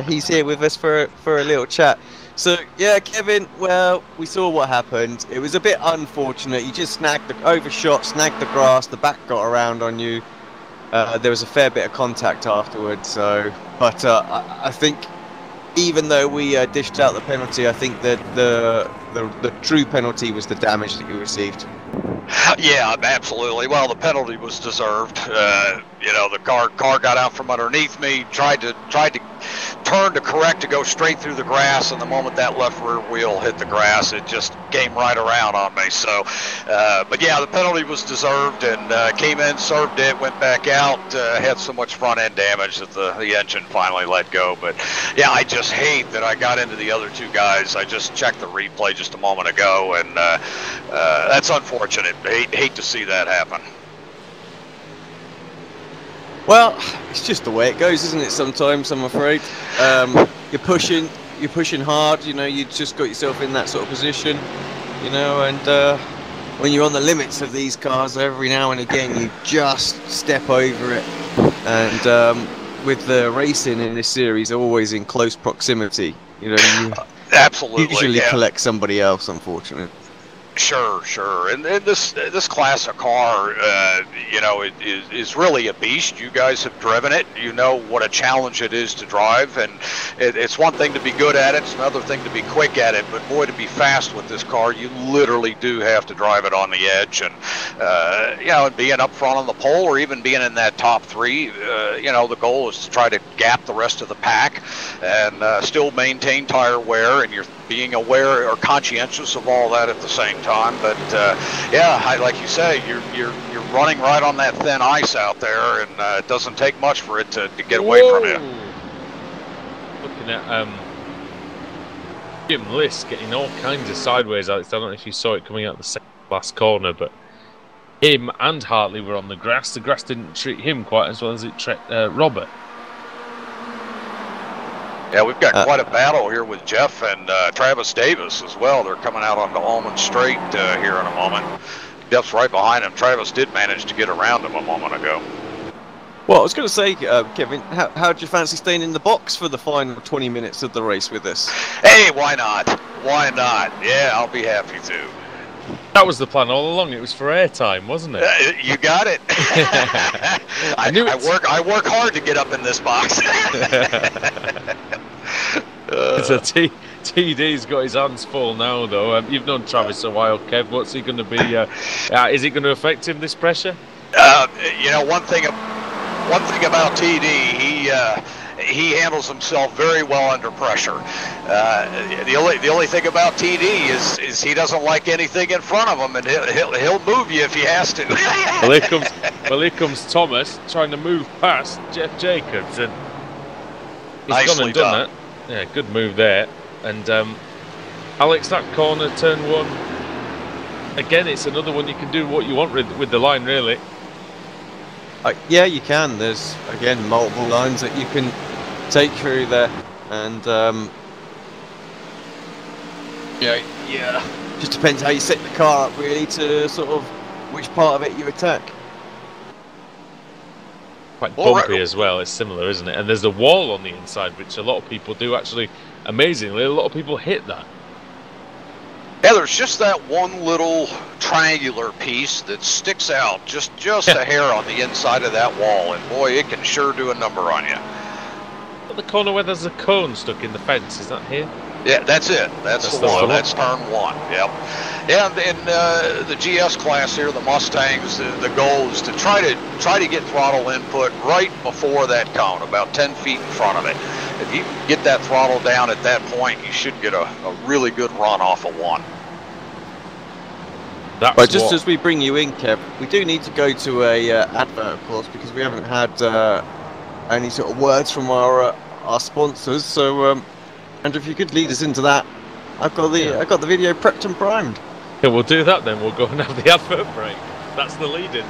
He's here with us for a little chat. So yeah, Kevin. Well, we saw what happened. It was a bit unfortunate. You just overshot, snagged the grass. The back got around on you. There was a fair bit of contact afterwards. So, but I think even though we dished out the penalty, I think that the true penalty was the damage that you received. Yeah, absolutely. Well, the penalty was deserved. The car got out from underneath me, tried to turn to correct to go straight through the grass, and the moment that left rear wheel hit the grass, it just came right around on me. So, but yeah, the penalty was deserved, and came in, served it, went back out, had so much front end damage that the engine finally let go. But yeah, I just hate that I got into the other two guys. I just checked the replay just a moment ago, and that's unfortunate. Hate to see that happen. Well, it's just the way it goes, isn't it? Sometimes, I'm afraid. You're pushing hard. You just got yourself in that sort of position. And when you're on the limits of these cars, every now and again you just step over it. And with the racing in this series, always in close proximity. You absolutely usually collect somebody else, unfortunately. Sure. And this class of car, is really a beast. You guys have driven it. You know what a challenge it is to drive, and it's one thing to be good at it. It's another thing to be quick at it. But boy, to be fast with this car, you literally do have to drive it on the edge. And and being up front on the pole, or even being in that top three, the goal is to try to gap the rest of the pack and still maintain tire wear, and you're being aware or conscientious of all that at the same time. But like you say, you're running right on that thin ice out there, and it doesn't take much for it to get away from you. Looking at Jim Liss getting all kinds of sideways. I don't know if you saw it coming out the second last corner, but him and Hartley were on the grass. The grass didn't treat him quite as well as it treated Robert. Yeah, we've got quite a battle here with Jeff and Travis Davis as well. They're coming out onto Almond Straight here in a moment. Jeff's right behind him. Travis did manage to get around him a moment ago. Well, I was going to say, Kevin, how do you fancy staying in the box for the final 20 minutes of the race with us? Hey, why not? Why not? Yeah, I'll be happy to. That was the plan all along. It was for airtime, wasn't it? You got it. I work hard to get up in this box. So TD's got his hands full now, though. You've known Travis a while, Kev. What's he going to be? Is it going to affect him, this pressure? One thing about TD, he handles himself very well under pressure. The only thing about TD is he doesn't like anything in front of him, and he'll move you if he has to. Here comes Thomas trying to move past Jeff Jacobs, and he's gone and done that. Yeah, good move there. And Alex, that corner, turn one. Again, it's another one you can do what you want with the line, really. Yeah, you can. There's, again, multiple lines that you can take through there. And, just depends how you set the car up, really, to sort of which part of it you attack. Quite bumpy as well. It's similar, isn't it? And there's a wall on the inside, which a lot of people do actually. Amazingly, a lot of people hit that. Yeah, there's just that one little triangular piece that sticks out, just a hair on the inside of that wall, and boy, it can sure do a number on you. The corner where there's a cone stuck in the fence, is that here? Yeah, that's it. That's the one. That's turn one. Yep. Yeah, and in the GS class here, the Mustangs, the goal is to try to get throttle input right before that cone, about 10 feet in front of it. If you get that throttle down at that point, you should get a really good run off of one. But just as we bring you in, Kev, we do need to go to a advert, of course, because we haven't had any sort of words from our sponsors. So, Andrew, if you could lead us into that, I've got the video prepped and primed. Yeah, we'll do that then. We'll go and have the advert break. That's the lead-in.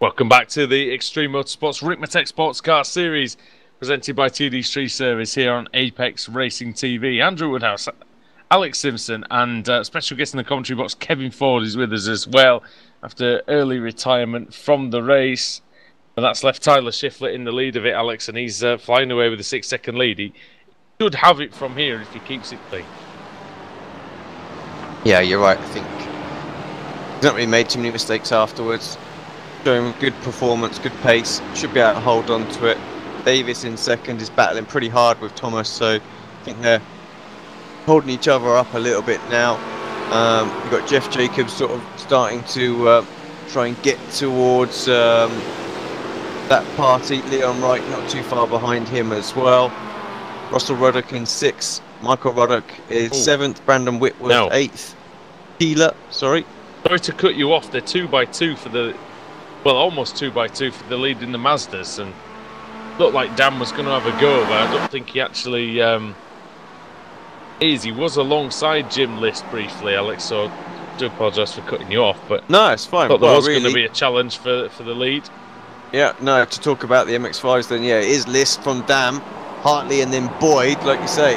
Welcome back to the Extreme Motorsports Ricmotech Sports Car Series, presented by TD Street Service here on Apex Racing TV. Andrew Woodhouse, Alex Simpson, and special guest in the commentary box, Kevin Ford, is with us as well after early retirement from the race. And that's left Tyler Schiffler in the lead of it, Alex, and he's flying away with a 6-second lead. He should have it from here if he keeps it clean. Yeah, you're right. I think he's not really made too many mistakes afterwards. Showing good performance, good pace, should be able to hold on to it. Davis in second is battling pretty hard with Thomas, so I think they're holding each other up a little bit now. You've got Jeff Jacobs sort of starting to try and get towards that party. Leon Wright not too far behind him as well. Russell Ruddock in 6th. Michael Ruddock is 7th. Brandon Whitworth 8th. Keeler, sorry to cut you off. They're 2x2 for the... Well, almost 2x2 for the lead in the Mazdas, and looked like Dan was going to have a go, but I don't think he actually is. He was alongside Jim List briefly, Alex, so I do apologise for cutting you off, but no, it's fine. But there was really going to be a challenge for the lead. Yeah, no, to talk about the MX-5s then, yeah, it is List from Dam, Hartley and then Boyd, like you say,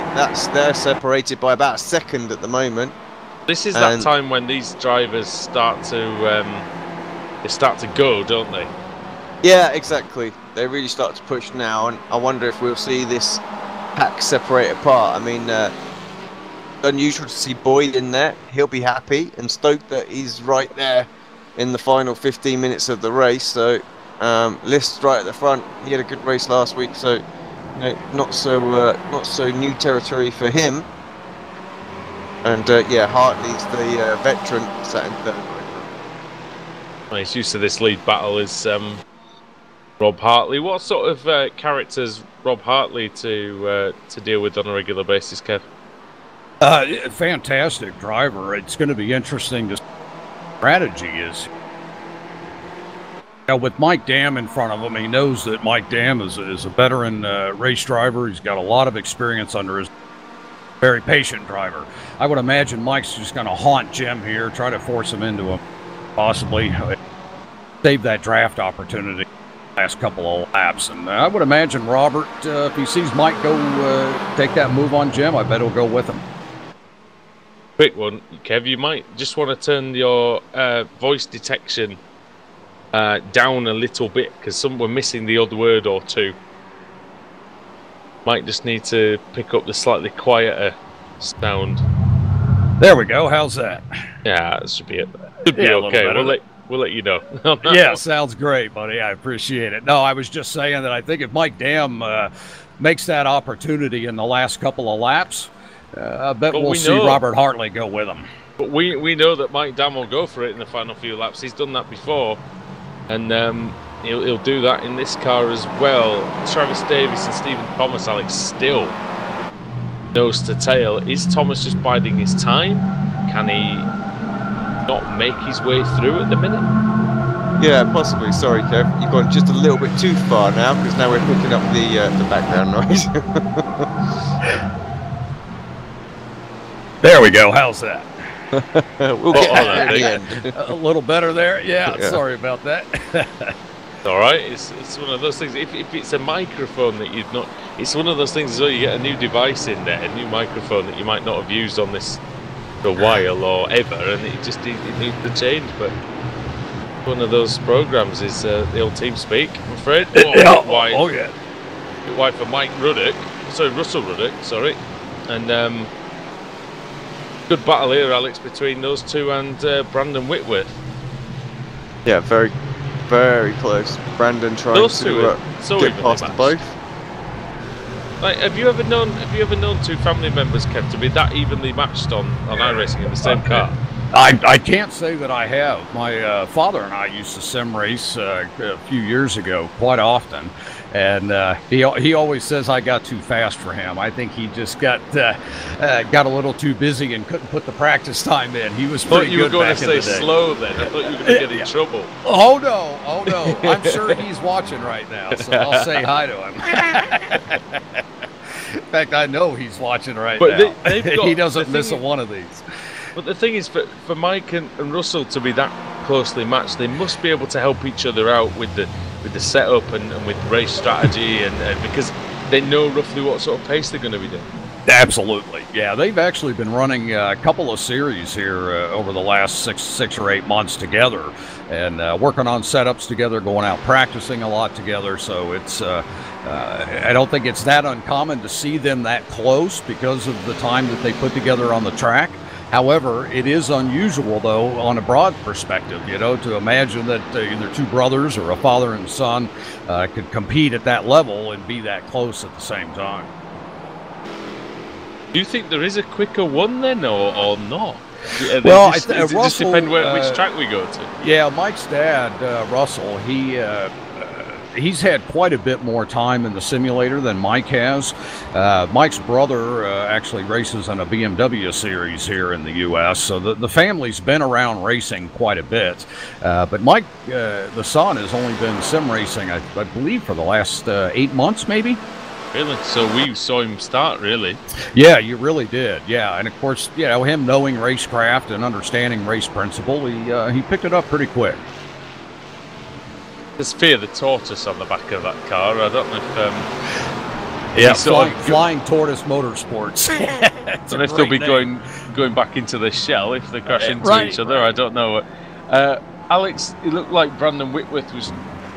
they're separated by about a second at the moment. This is that time when these drivers start to... they start to go, don't they? Yeah, exactly. They really start to push now, and I wonder if we'll see this pack separate apart. I mean, unusual to see Boyd in there. He'll be happy and stoked that he's right there in the final 15 minutes of the race. So, List's right at the front. He had a good race last week, so you know, not so new territory for him. And yeah, Hartley's the veteran, sat in third. Well, he's used to this lead battle is Rob Hartley. What sort of characters Rob Hartley to deal with on a regular basis, Kev? Fantastic driver. It's going to be interesting to see what strategy is. Now, with Mike Dam in front of him, he knows that Mike Dam is a veteran race driver. He's got a lot of experience under his very patient driver. I would imagine Mike's just going to haunt Jim here, try to force him into him. Possibly save that draft opportunity last couple of laps. And I would imagine Robert, if he sees Mike go take that move on Jim, I bet he'll go with him. Quick one, Kev, you might just want to turn your voice detection down a little bit, because we're missing the odd word or two. Might just need to pick up the slightly quieter sound. There we go. How's that? Yeah, that should be it. Should be okay. We'll let you know. Yeah, sounds great, buddy. I appreciate it. No, I was just saying that I think if Mike Dam makes that opportunity in the last couple of laps, I bet we'll see Robert Hartley go with him. But we know that Mike Dam will go for it in the final few laps. He's done that before, and he'll do that in this car as well. Travis Davis and Stephen Thomas, Alex, still nose to tail. Is Thomas just biding his time? Can he not make his way through at the minute? Yeah, possibly. Sorry, Kev. You've gone just a little bit too far now, because now we're picking up the background noise. There we go. How's that? We'll get that at the end. A little better there? Yeah, sorry about that. All right, it's one of those things. If it's a microphone that you've not, it's one of those things as well. You get a new device in there, a new microphone that you might not have used on this for a while or ever, and it needs to change. But one of those programs is the old TeamSpeak, I'm afraid. Yeah. Why for Mike Ruddock? Sorry, Russell Ruddock. Sorry, and good battle here, Alex, between those two and Brandon Whitworth. Yeah, very, very close. Brandon trying to get past the both. Like, have you ever known two family members, Kev, to be that evenly matched on iRacing in the same car? I can't say that I have. My father and I used to sim race a few years ago quite often, and he always says I got too fast for him. I think he just got a little too busy and couldn't put the practice time in. He was pretty good back in the day. I thought you were going to say slow then. I thought you were going to get in trouble. Oh no! I'm sure he's watching right now, so I'll say hi to him. In fact, I know he's watching right now. He doesn't miss one of these. But the thing is, for Mike and Russell to be that closely matched, they must be able to help each other out with the setup and with race strategy, and because they know roughly what sort of pace they're going to be doing. Absolutely, yeah. They've actually been running a couple of series here over the last six or 8 months together, and working on setups together, going out practicing a lot together. So it's I don't think it's that uncommon to see them that close because of the time that they put together on the track. However, it is unusual, though, on a broad perspective, you know, to imagine that either two brothers or a father and son could compete at that level and be that close at the same time. Do you think there is a quicker one then, or not? Well, does it just depend which track we go to? Yeah, Mike's dad, Russell, he's had quite a bit more time in the simulator than Mike has. Mike's brother actually races in a BMW series here in the U.S., so the family's been around racing quite a bit. But Mike, the son, has only been sim racing, I believe, for the last 8 months, maybe. Really? So we saw him start, really? Yeah, you really did. Yeah, and of course, you know, him knowing racecraft and understanding race principle, he picked it up pretty quick. There's Fear the Tortoise on the back of that car. I don't know if... yeah, flying Tortoise Motorsports. I don't know if they'll be going back into the shell if they crash into each other. I don't know. Alex, it looked like Brandon Whitworth was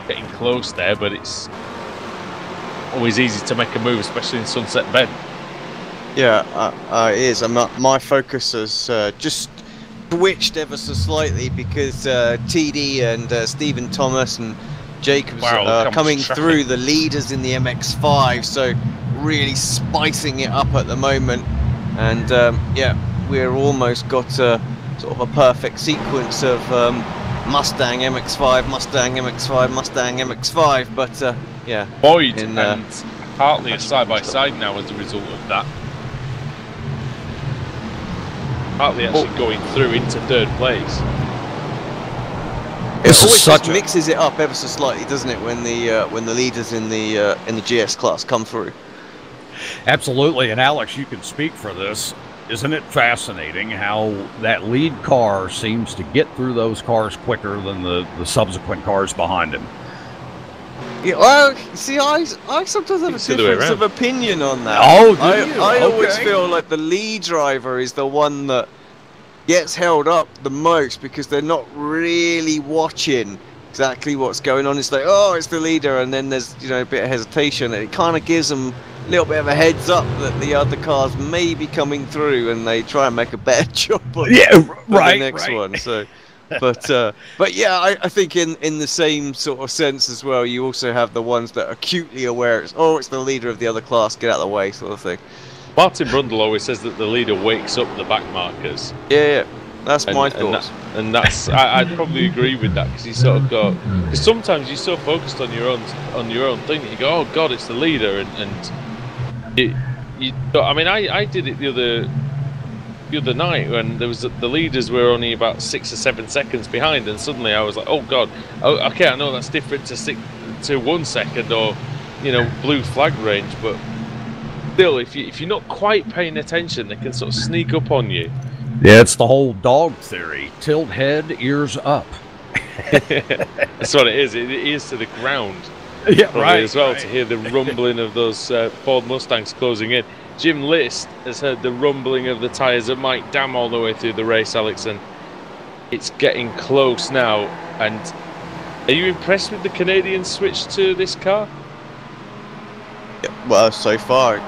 getting close there, but it's always easy to make a move, especially in Sunset Bend. Yeah, it is. My focus has just switched ever so slightly because TD and Stephen Thomas and Jacobs are coming through the leaders in the MX-5, so really spicing it up at the moment. And yeah, we're almost got sort of a perfect sequence of Mustang MX-5, Mustang MX-5, Mustang MX-5, but yeah. Boyd and Hartley are side by side now as a result of that. Hartley actually going through into third place. It always just mixes it up ever so slightly, doesn't it, when the leaders in the GS class come through? Absolutely, and Alex, you can speak for this. Isn't it fascinating how that lead car seems to get through those cars quicker than the subsequent cars behind him? Yeah, well, see, I sometimes have a difference of opinion on that. Oh, do you? I always feel like the lead driver is the one that gets held up the most because they're not really watching exactly what's going on. It's like, oh, it's the leader, and then there's, you know, a bit of hesitation, and it kind of gives them a little bit of a heads up that the other cars may be coming through, and they try and make a better job of the next one. So. But yeah, I think in the same sort of sense as well, you also have the ones that are acutely aware it's the leader of the other class, get out of the way, sort of thing. Martin Brundle always says that the leader wakes up the back markers. Yeah, that's my thoughts. And that's I'd probably agree with that, because you sort of go, because sometimes you're so focused on your own thing that you go, oh god, it's the leader, and you I mean, I did it the other night when there was the leaders were only about 6 or 7 seconds behind, and suddenly I was like, oh god, okay, I know that's different to 1 second or, you know, blue flag range, but still, if you're not quite paying attention, they can sort of sneak up on you. Yeah, it's the whole dog theory: tilt head, ears up. That's what it is. It is to the ground. Yeah, right. As well, to hear the rumbling of those Ford Mustangs closing in. Jim List has heard the rumbling of the tyres of Mike Dam all the way through the race, Alex, and it's getting close now. And are you impressed with the Canadian switch to this car? Yeah, well, so far,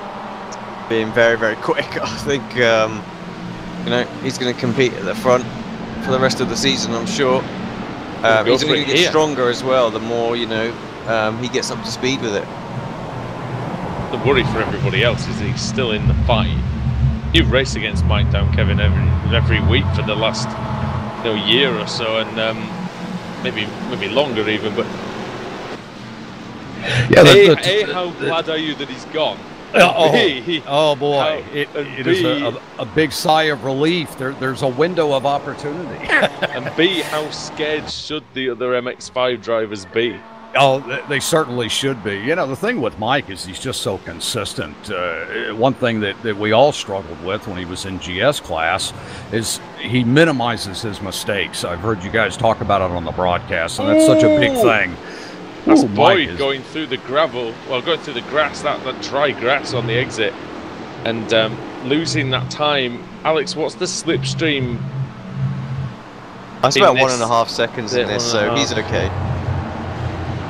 being very, very quick. I think you know, he's going to compete at the front for the rest of the season, I'm sure. He's going to get stronger as well the more, you know, he gets up to speed with it. The worry for everybody else is that he's still in the fight. You've raced against Mike Down, Kevin, every week for the last, you know, year or so, and maybe longer even. But yeah, how glad are you that he's gone? Oh boy, it is a big sigh of relief. There's a window of opportunity. And B, how scared should the other MX-5 drivers be? Oh, they certainly should be. You know, the thing with Mike is he's just so consistent. One thing that we all struggled with when he was in GS class is he minimizes his mistakes. I've heard you guys talk about it on the broadcast, and that's such a big thing. That's Boyd going through the gravel, going through the grass, that dry grass on the exit, and losing that time. Alex, what's the slipstream? That's about 1.5 seconds in this, so he's okay.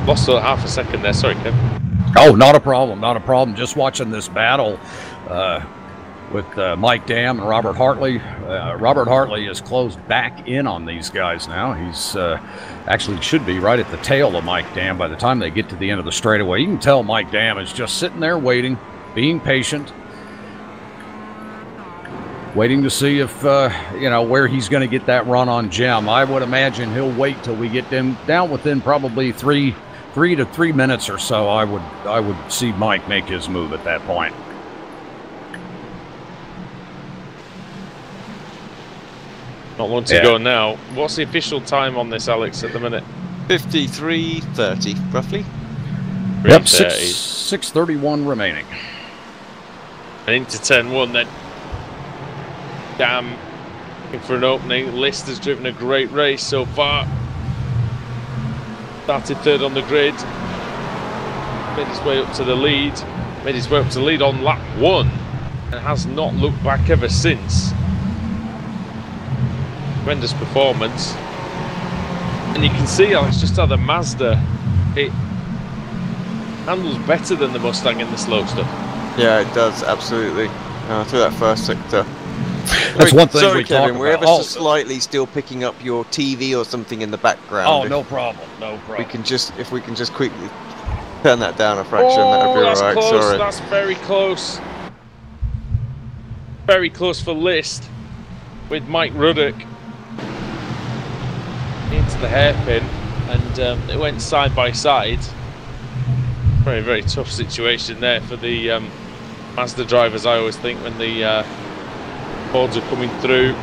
Lost half a second there, sorry, Kev. Oh, not a problem, not a problem. Just watching this battle with Mike Dam and Robert Hartley. Robert Hartley is closed back in on these guys now. He's actually should be right at the tail of Mike Dam by the time they get to the end of the straightaway. You can tell Mike Dam is just sitting there waiting, being patient, waiting to see if, you know, where he's going to get that run on Jem. I would imagine he'll wait till we get them down within probably 3 to 3 minutes or so. I would see Mike make his move at that point. Not long to go now. What's the official time on this, Alex, at the minute? 53:30, roughly. Yep, 6:31 remaining. And into turn 1 then. Dam looking for an opening. List has driven a great race so far. Started third on the grid. Made his way up to the lead. Made his way up to the lead on lap 1. And has not looked back ever since. Tremendous performance. And you can see, Alex, just how the Mazda, it handles better than the Mustang in the slow stuff. Yeah, it does, absolutely. Through that first sector. That's one thing we Kevin, talk we're about. ever so slightly still picking up your TV or something in the background. Oh, no problem, no problem. If we can just quickly turn that down a fraction, that would be that's alright. close. Sorry. That's very close. Very close for List with Mike Ruddock into the hairpin, and it went side by side. Very, very tough situation there for the Mazda drivers, I always think, when the Fords are coming through.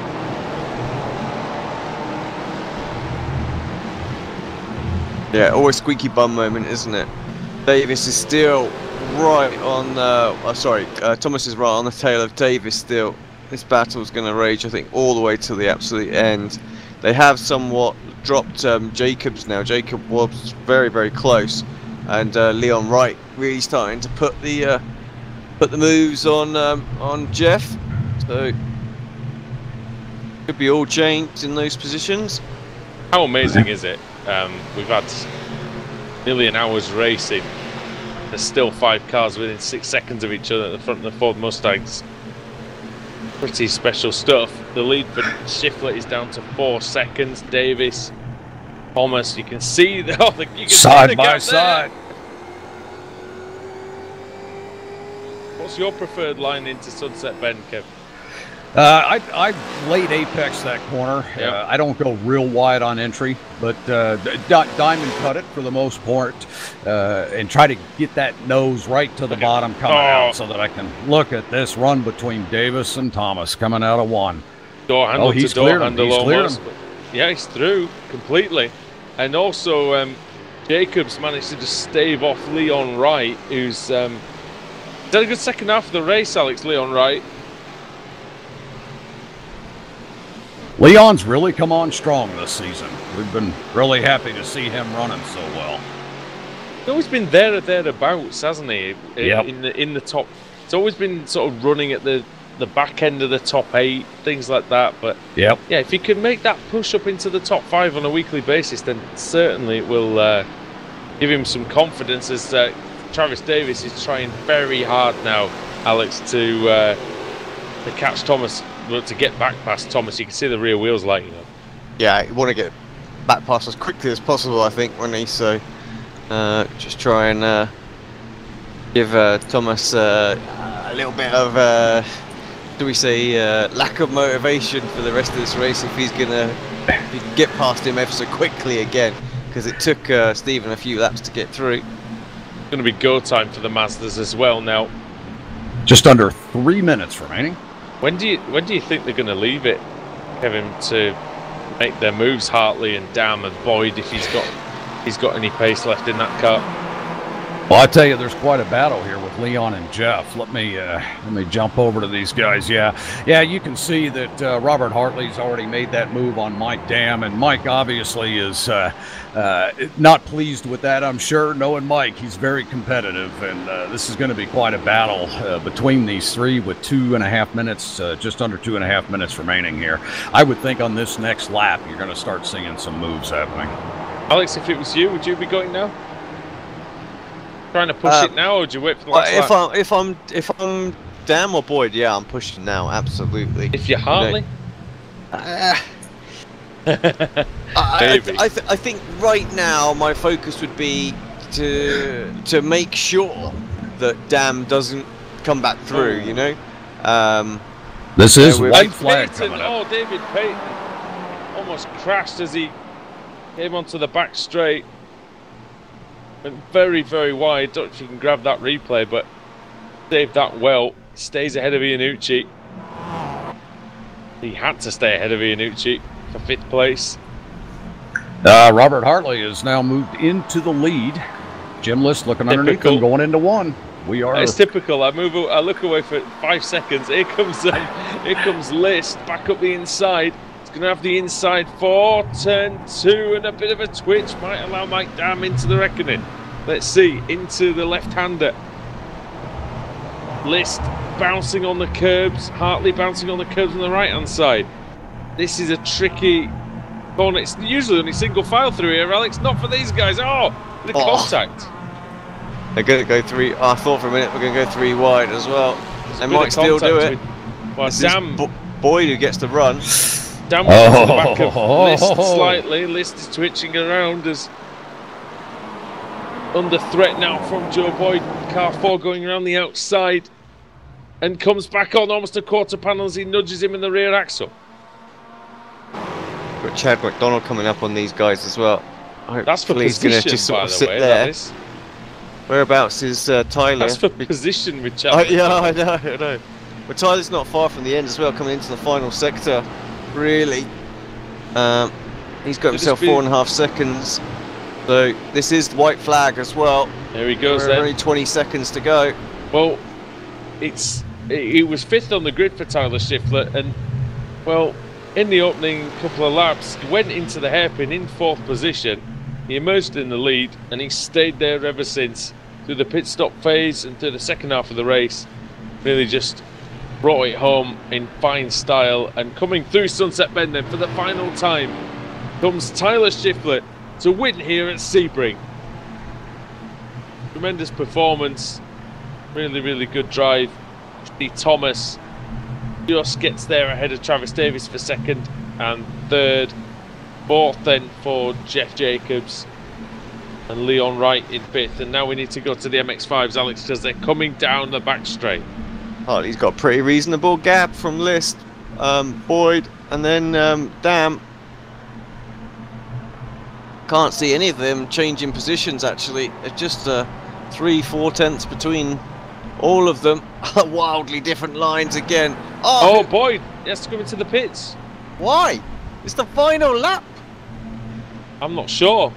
Yeah, always squeaky bum moment, isn't it? Davis is still right on. Thomas is right on the tail of Davis still. This battle is going to rage, I think, all the way to the absolute end. They have somewhat dropped Jacobs now. Jacob was very, very close, and Leon Wright really starting to put the moves on Jeff. So could be all changed in those positions. How amazing is it? We've had nearly an hour's racing. There's still 5 cars within 6 seconds of each other at the front of the Ford Mustangs. Pretty special stuff. The lead for Schiffler is down to 4 seconds. Davis, Thomas, you can see the side by side. What's your preferred line into Sunset Bend, Kev? I late apex that corner. Yep. I don't go real wide on entry, but diamond cut it for the most part, and try to get that nose right to the bottom coming out, so that I can look at this run between Davis and Thomas coming out of 1. Door handle he's to door cleared him. handle He's cleared almost. him. Yeah, he's through completely. And also Jacobs managed to just stave off Leon Wright, who's done a good second half of the race, Alex. Leon Wright. Leon's really come on strong this season. We've been really happy to see him running so well. He's always been there or thereabouts, hasn't he? Yep. In the top. It's always been sort of running at the back end of the top 8, things like that. But yeah, if he can make that push up into the top 5 on a weekly basis, then certainly it will give him some confidence, as Travis Davis is trying very hard now, Alex, to catch Thomas. To get back past Thomas. You can see the rear wheels lighting up. Yeah, you want to get back past as quickly as possible, I think, when he so just try and give Thomas a little bit of do we say lack of motivation for the rest of this race if he's gonna get past him ever so quickly again, because it took Stephen a few laps to get through. It's going to be go time for the Mazdas as well now. Just under 3 minutes remaining. When do you think they're going to leave it, Kevin, to make their moves? Hartley and Dam and Boyd, if he's got he's got any pace left in that car. Well, I tell you, there's quite a battle here with Leon and Jeff. Let me jump over to these guys. Yeah, you can see that Robert Hartley's already made that move on Mike Dam, and Mike obviously is not pleased with that, I'm sure. Knowing Mike, he's very competitive, and this is going to be quite a battle between these three with 2.5 minutes, just under 2.5 minutes remaining here. I would think on this next lap, you're going to start seeing some moves happening. Alex, if it was you, would you be going now? Trying to push it now, or would you wait for the last lap? If I'm Dam or Boyd, yeah, I'm pushing now, absolutely. If you're Hartley? I think right now my focus would be to make sure that Dam doesn't come back through, you know? This is white flag coming up. Oh, David Payton almost crashed as he came onto the back straight. Went very, very wide. Don't know if you can grab that replay, but saved that well. Stays ahead of Iannucci. He had to stay ahead of Iannucci for 5th place. Robert Hartley has now moved into the lead. Jim List looking underneath him, going into 1. We are. It's typical. I look away for 5 seconds. Here comes List back up the inside. He's going to have the inside 4, turn 2, and a bit of a twitch might allow Mike Dam into the reckoning. Let's see, into the left-hander. List bouncing on the curbs, Hartley bouncing on the curbs on the right-hand side. This is a tricky corner. It's usually only single file through here, Alex. Not for these guys. Oh, the contact. They're going to go 3. I thought for a minute we're going to go 3 wide as well. They might still do it. Well, Dam, Boyd who gets the run. Down the back of List slightly. List is twitching around as under threat now from Joe Boyd. Car 4 going around the outside and comes back on almost a quarter panel as he nudges him in the rear axle. Got Chad McDonald coming up on these guys as well. That's for position, gonna just sort of sit there. That is. Whereabouts is Tyler? That's for position with Chad. Yeah, I know. But Tyler's not far from the end as well, coming into the final sector. Really, he's got himself 4.5 seconds. So this is the white flag as well. There he goes. Then only 20 seconds to go. Well, it was 5th on the grid for Tyler Schiffler, and well, in the opening couple of laps, he went into the hairpin in 4th position. He emerged in the lead, and he's stayed there ever since through the pit stop phase and through the second half of the race. Really just brought it home in fine style, and coming through Sunset Bend then for the final time comes Tyler Schiffler to win here at Sebring. Tremendous performance, really, really good drive. Steve Thomas just gets there ahead of Travis Davis for 2nd and 3rd. 4th then for Jeff Jacobs and Leon Wright in 5th, and now we need to go to the MX-5s, Alex, because they're coming down the back straight. Oh, he's got a pretty reasonable gap from List, Boyd, and then Dam. Can't see any of them changing positions actually. It's just 3-4 tenths between all of them. Wildly different lines again. Oh, Boyd, he has to come into the pits. Why? It's the final lap. I'm not sure.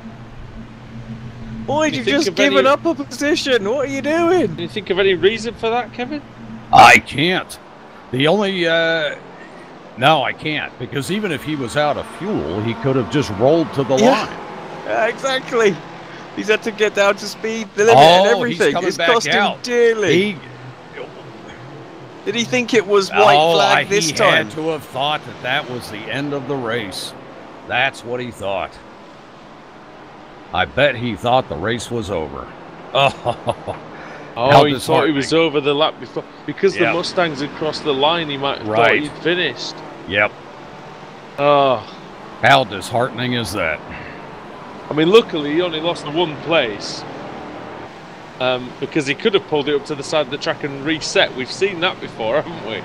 Boyd, you've just given up a position. What are you doing? Can you think of any reason for that, Kevin? I can't. The only no, I can't, because even if he was out of fuel, he could have just rolled to the line. Exactly. He's had to get down to speed, the limit, and everything. It's cost him dearly. Did he think it was white flag this time? He had to have thought that was the end of the race. That's what he thought. I bet he thought the race was over. Oh, he thought he was over the lap before. Because the Mustangs had crossed the line, he might have thought he'd finished. Yep. Oh. How disheartening is that? I mean, luckily, he only lost 1 place. Because he could have pulled it up to the side of the track and reset. We've seen that before, haven't we?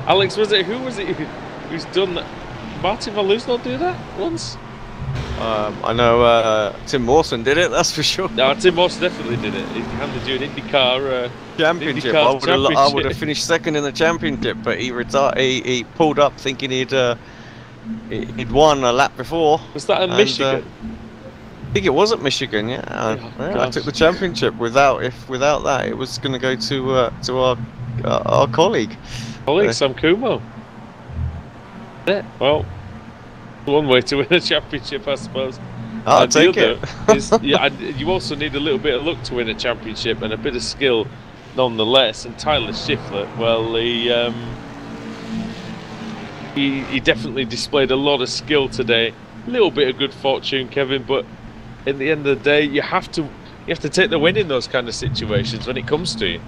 Alex, who was it who's done that? Martin Van Loosnol do that once? I know Tim Mawson did it, that's for sure. No, Tim Mawson definitely did it. He handed you an IndyCar championship. I would have finished 2nd in the championship, but he pulled up thinking he'd won a lap before. Was that in Michigan? think it was at Michigan, yeah. I took the championship. Without that, it was going to go to our colleague. Sam Kumo. Yeah. Well, one way to win a championship, I suppose. I'll take it. You also need a little bit of luck to win a championship and a bit of skill, nonetheless. And Tyler Schiffler, well, he definitely displayed a lot of skill today. A little bit of good fortune, Kevin, but at the end of the day, you have to take the win in those kind of situations when it comes to you.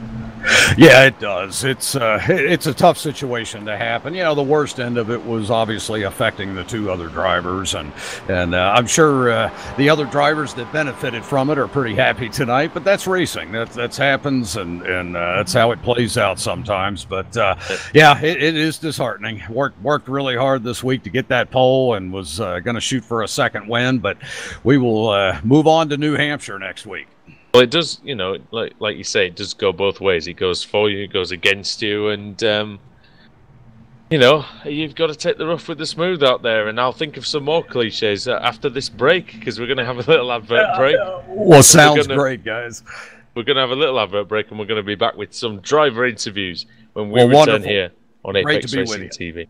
Yeah, it does. It's a tough situation to happen. You know, the worst end of it was obviously affecting the two other drivers, and I'm sure the other drivers that benefited from it are pretty happy tonight. But that's racing. That happens, and that's how it plays out sometimes. But yeah, it is disheartening. Worked really hard this week to get that pole, and was going to shoot for a second win. But we will move on to New Hampshire next week. Well, it does, you know, like you say, it does go both ways. It goes for you, it goes against you, and you know, you've got to take the rough with the smooth out there. And I'll think of some more cliches after this break, because we're going to have a little advert break. Well, sounds great, guys. We're going to have a little advert break, and we're going to be back with some driver interviews when we return here on Apex Racing TV.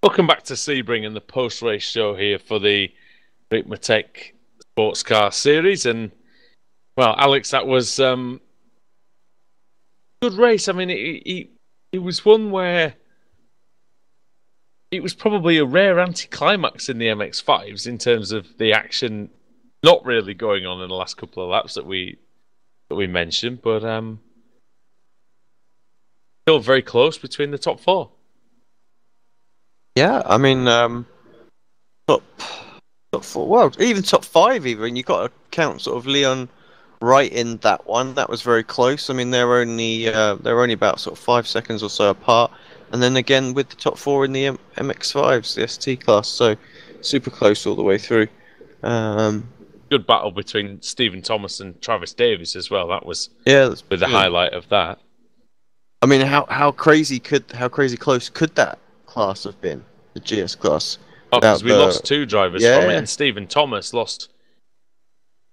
Welcome back to Sebring and the post-race show here for the Ricmotech Sports Car Series. And, well, Alex, that was good race. I mean, it was one where it was probably a rare anticlimax in the MX-5s in terms of the action not really going on in the last couple of laps that we mentioned, but still very close between the top four. Yeah, I mean, top four, well, even top five, even. You've got to count sort of Leon right in that one. That was very close. I mean, they're only about sort of 5 seconds or so apart. And then again with the top four in the MX-5s, the ST class, so super close all the way through. Good battle between Stephen Thomas and Travis Davis as well. That was with the highlight of that. I mean, how crazy close could that class have been, the GS class? Oh, because we lost two drivers from it, and Stephen Thomas lost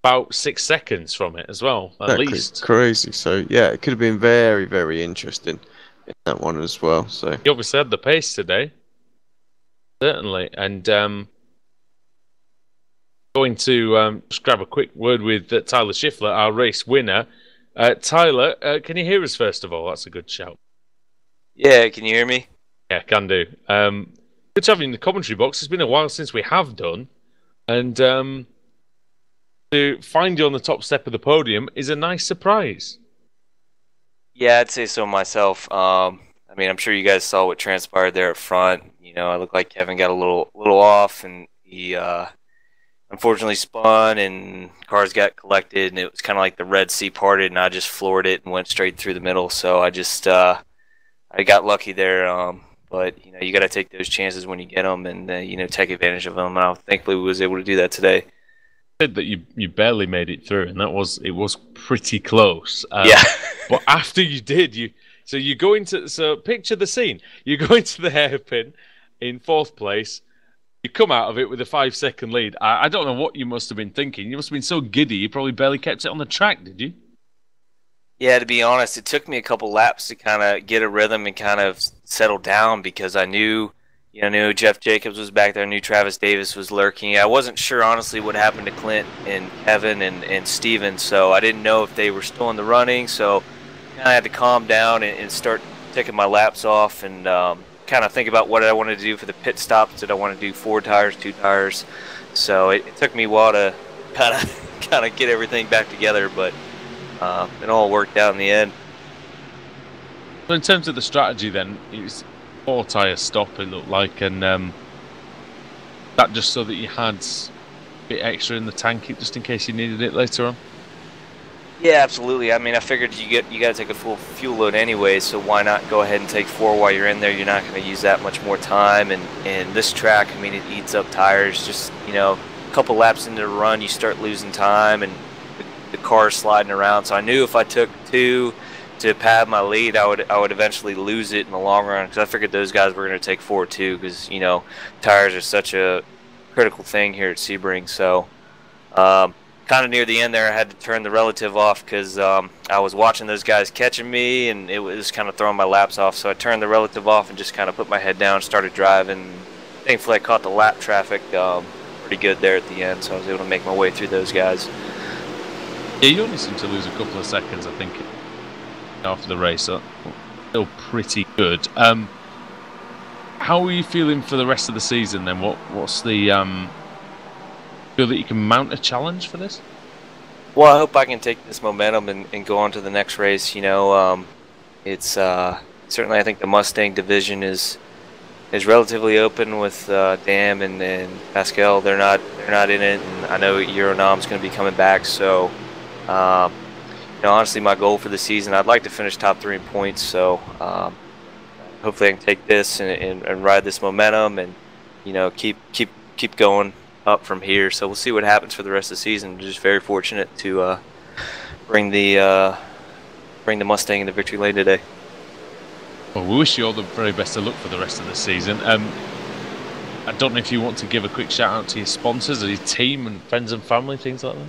about 6 seconds from it as well, at least. Crazy. So yeah, it could have been very, very interesting in that one as well. So he obviously had the pace today, certainly, and going to just grab a quick word with Tyler Schiffler, our race winner. Tyler, can you hear us first of all? That's a good shout. Yeah, can you hear me? Yeah, can do. Good to have you in the commentary box. It's been a while since we have done, and to find you on the top step of the podium is a nice surprise. Yeah, I'd say so myself. I mean, I'm sure you guys saw what transpired there at front. You know, it looked like Kevin got a little off, and he unfortunately spun, and cars got collected, and it was kind of like the Red Sea parted, and I just floored it and went straight through the middle. So I just I got lucky there. But you know, you got to take those chances when you get them, and you know, take advantage of them. And I thankfully was able to do that today. said that you barely made it through, and it was pretty close. Yeah. But after you did, you go into, so picture the scene. You go into the hairpin in 4th place. You come out of it with a 5-second lead. I don't know what you must have been thinking. You must have been so giddy you probably barely kept it on the track, did you? Yeah, to be honest, it took me a couple laps to kind of get a rhythm and kind of settle down because I knew Jeff Jacobs was back there. I knew Travis Davis was lurking. I wasn't sure, honestly, what happened to Clint and Kevin and Steven, so I didn't know if they were still in the running. So I kind of had to calm down and start taking my laps off and kind of think about what I wanted to do for the pit stops. Did I want to do 4 tires, 2 tires? So it took me a while to kind of get everything back together, but it all worked out in the end. So in terms of the strategy, then, it was 4 tyre stop, it looked like, and that just so that you had a bit extra in the tank just in case you needed it later on? Yeah, absolutely. I mean, I figured you got to take a full fuel load anyway, so why not go ahead and take 4 while you're in there? You're not going to use that much more time, and this track, I mean, it eats up tires. Just, a couple laps into the run, you start losing time, and the car's sliding around. So I knew if I took 2 to pad my lead, I would eventually lose it in the long run, because I figured those guys were going to take 4 too, because tires are such a critical thing here at Sebring. So kind of near the end there, I had to turn the relative off because I was watching those guys catching me, and it was kind of throwing my laps off. So I turned the relative off and just kind of put my head down, started driving. Thankfully, I caught the lap traffic pretty good there at the end, so I was able to make my way through those guys. Yeah, you only seem to lose a couple of seconds, I think, after the race. So still pretty good. How are you feeling for the rest of the season then? What's the feel that you can mount a challenge for this? Well, I hope I can take this momentum and go on to the next race. It's certainly, I think the Mustang division is relatively open with Dam and Pascal. They're not in it, and I know Euronom's going to be coming back. So, honestly, my goal for the season, I'd like to finish top 3 in points. So, hopefully, I can take this and ride this momentum, and keep going up from here. So we'll see what happens for the rest of the season. We're just very fortunate to bring the Mustang into victory lane today. Well, we wish you all the very best of luck for the rest of the season. I don't know if you want to give a quick shout out to your sponsors, or your team and friends and family, things like that.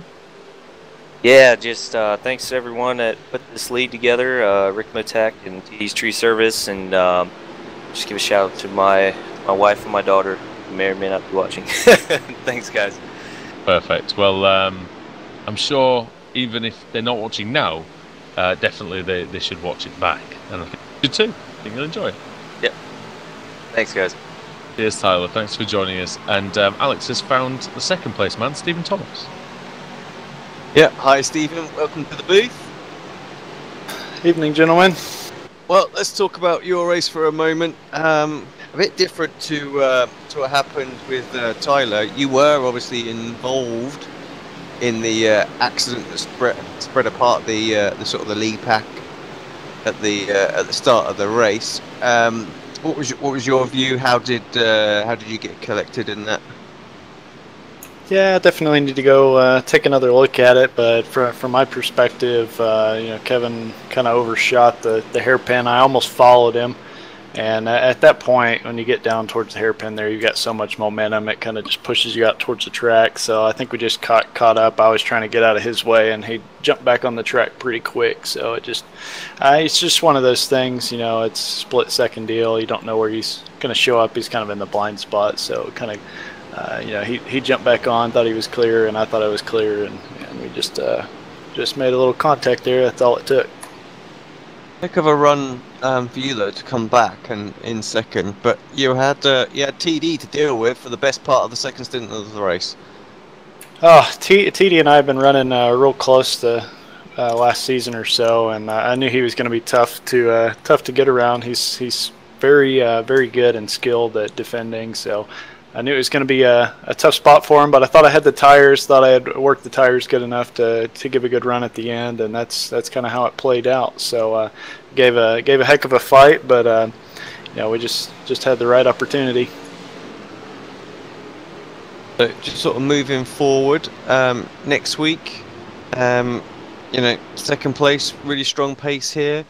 Yeah, just thanks to everyone that put this lead together, Ricmotech and TD's Tree Service, and just give a shout out to my wife and my daughter, who may or may not be watching. Thanks, guys. Perfect. Well, I'm sure even if they're not watching now, definitely they should watch it back, and I think you should too. I think you'll enjoy it. Yep. Thanks, guys. Cheers, Tyler. Thanks for joining us. And Alex has found the 2nd place man, Stephen Thomas. Yeah, hi Stephen, welcome to the booth. Evening, gentlemen. Well, let's talk about your race for a moment. A bit different to what happened with Tyler. You were obviously involved in the accident that spread apart the sort of the lead pack at the start of the race. What was your view? How did you get collected in that? Yeah, definitely need to go take another look at it. But from my perspective, Kevin kind of overshot the hairpin. I almost followed him, and at that point, when you get down towards the hairpin, there you've got so much momentum, it kind of just pushes you out towards the track. So I think we just caught up. I was trying to get out of his way, and he jumped back on the track pretty quick. So it's just one of those things. It's a split-second deal. You don't know where he's going to show up. He's kind of in the blind spot. So kind of. He jumped back on, thought he was clear, and I thought I was clear, and we just made a little contact there. That's all it took. Heck of a run for you though to come back and in second, but you had TD to deal with for the best part of the second stint of the race. Oh, TD and I have been running real close the last season or so, and I knew he was going to be tough to get around. He's very good and skilled at defending, so. I knew it was going to be a tough spot for him, but I thought I had the tires, thought I had worked the tires good enough to give a good run at the end, and that's kind of how it played out. So gave a heck of a fight, but we just had the right opportunity. just sort of moving forward, next week, second place, really strong pace here.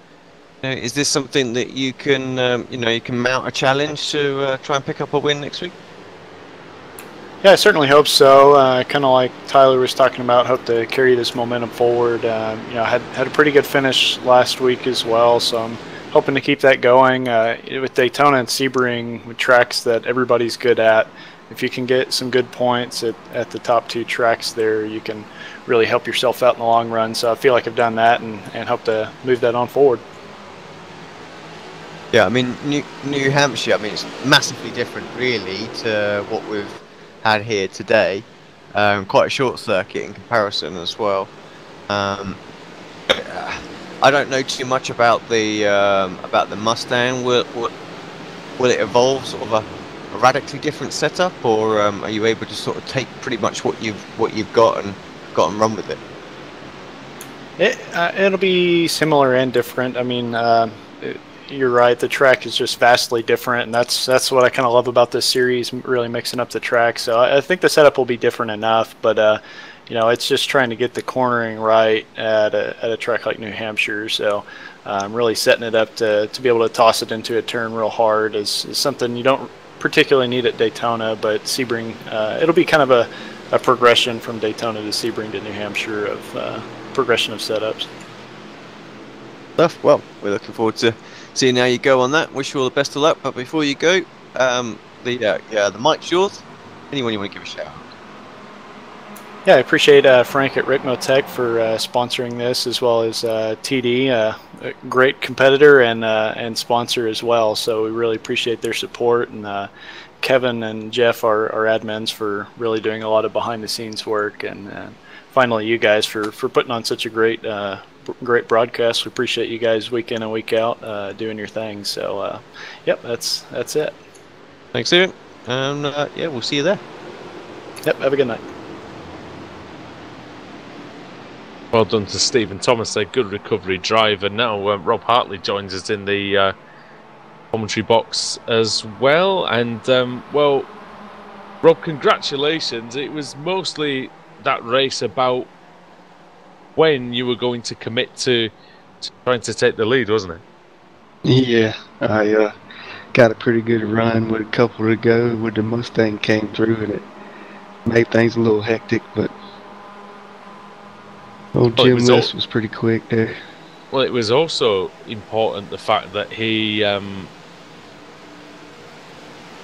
Is this something that you can, you can mount a challenge to try and pick up a win next week? Yeah, I certainly hope so. Kind of like Tyler was talking about, hope to carry this momentum forward. Had a pretty good finish last week as well, so I'm hoping to keep that going. With Daytona and Sebring, with tracks that everybody's good at, if you can get some good points at the top 2 tracks there, you can really help yourself out in the long run. So I feel like I've done that and hope to move that on forward. Yeah, I mean, New Hampshire, I mean, it's massively different, really, to what we've had here today. Quite a short circuit in comparison as well. I don't know too much about the Mustang. Will it evolve sort of a radically different setup, or are you able to sort of take pretty much what you've got and run with it? It'll be similar and different. I mean, you're right. The track is just vastly different, and that's what I kind of love about this series, really mixing up the track. So I think the setup will be different enough, but it's just trying to get the cornering right at a track like New Hampshire. So really setting it up to be able to toss it into a turn real hard is something you don't particularly need at Daytona, but Sebring, it'll be kind of a progression from Daytona to Sebring to New Hampshire of progression of setups. Well, we're looking forward to seeing how you go on that. Wish you all the best of luck. But before you go, the mic's yours. Anyone you want to give a shout out? Yeah, I appreciate Frank at Ricmotech for sponsoring this, as well as TD, a great competitor and sponsor as well. So we really appreciate their support, and Kevin and Jeff, our admins, for really doing a lot of behind-the-scenes work, and finally you guys for putting on such a great broadcast. We appreciate you guys week in and week out doing your thing. So yep, that's it. Thanks, Ian. Yeah, we'll see you there. Yep, have a good night. Well done to Stephen Thomas, a good recovery driver. Now Rob Hartley joins us in the commentary box as well. And well, Rob, congratulations. It was mostly that race about when you were going to commit to trying to take the lead, wasn't it? Yeah, I got a pretty good run with a couple to go when the Mustang came through, and it made things a little hectic, but old Jim List was pretty quick there. Well, it was also important, the fact that he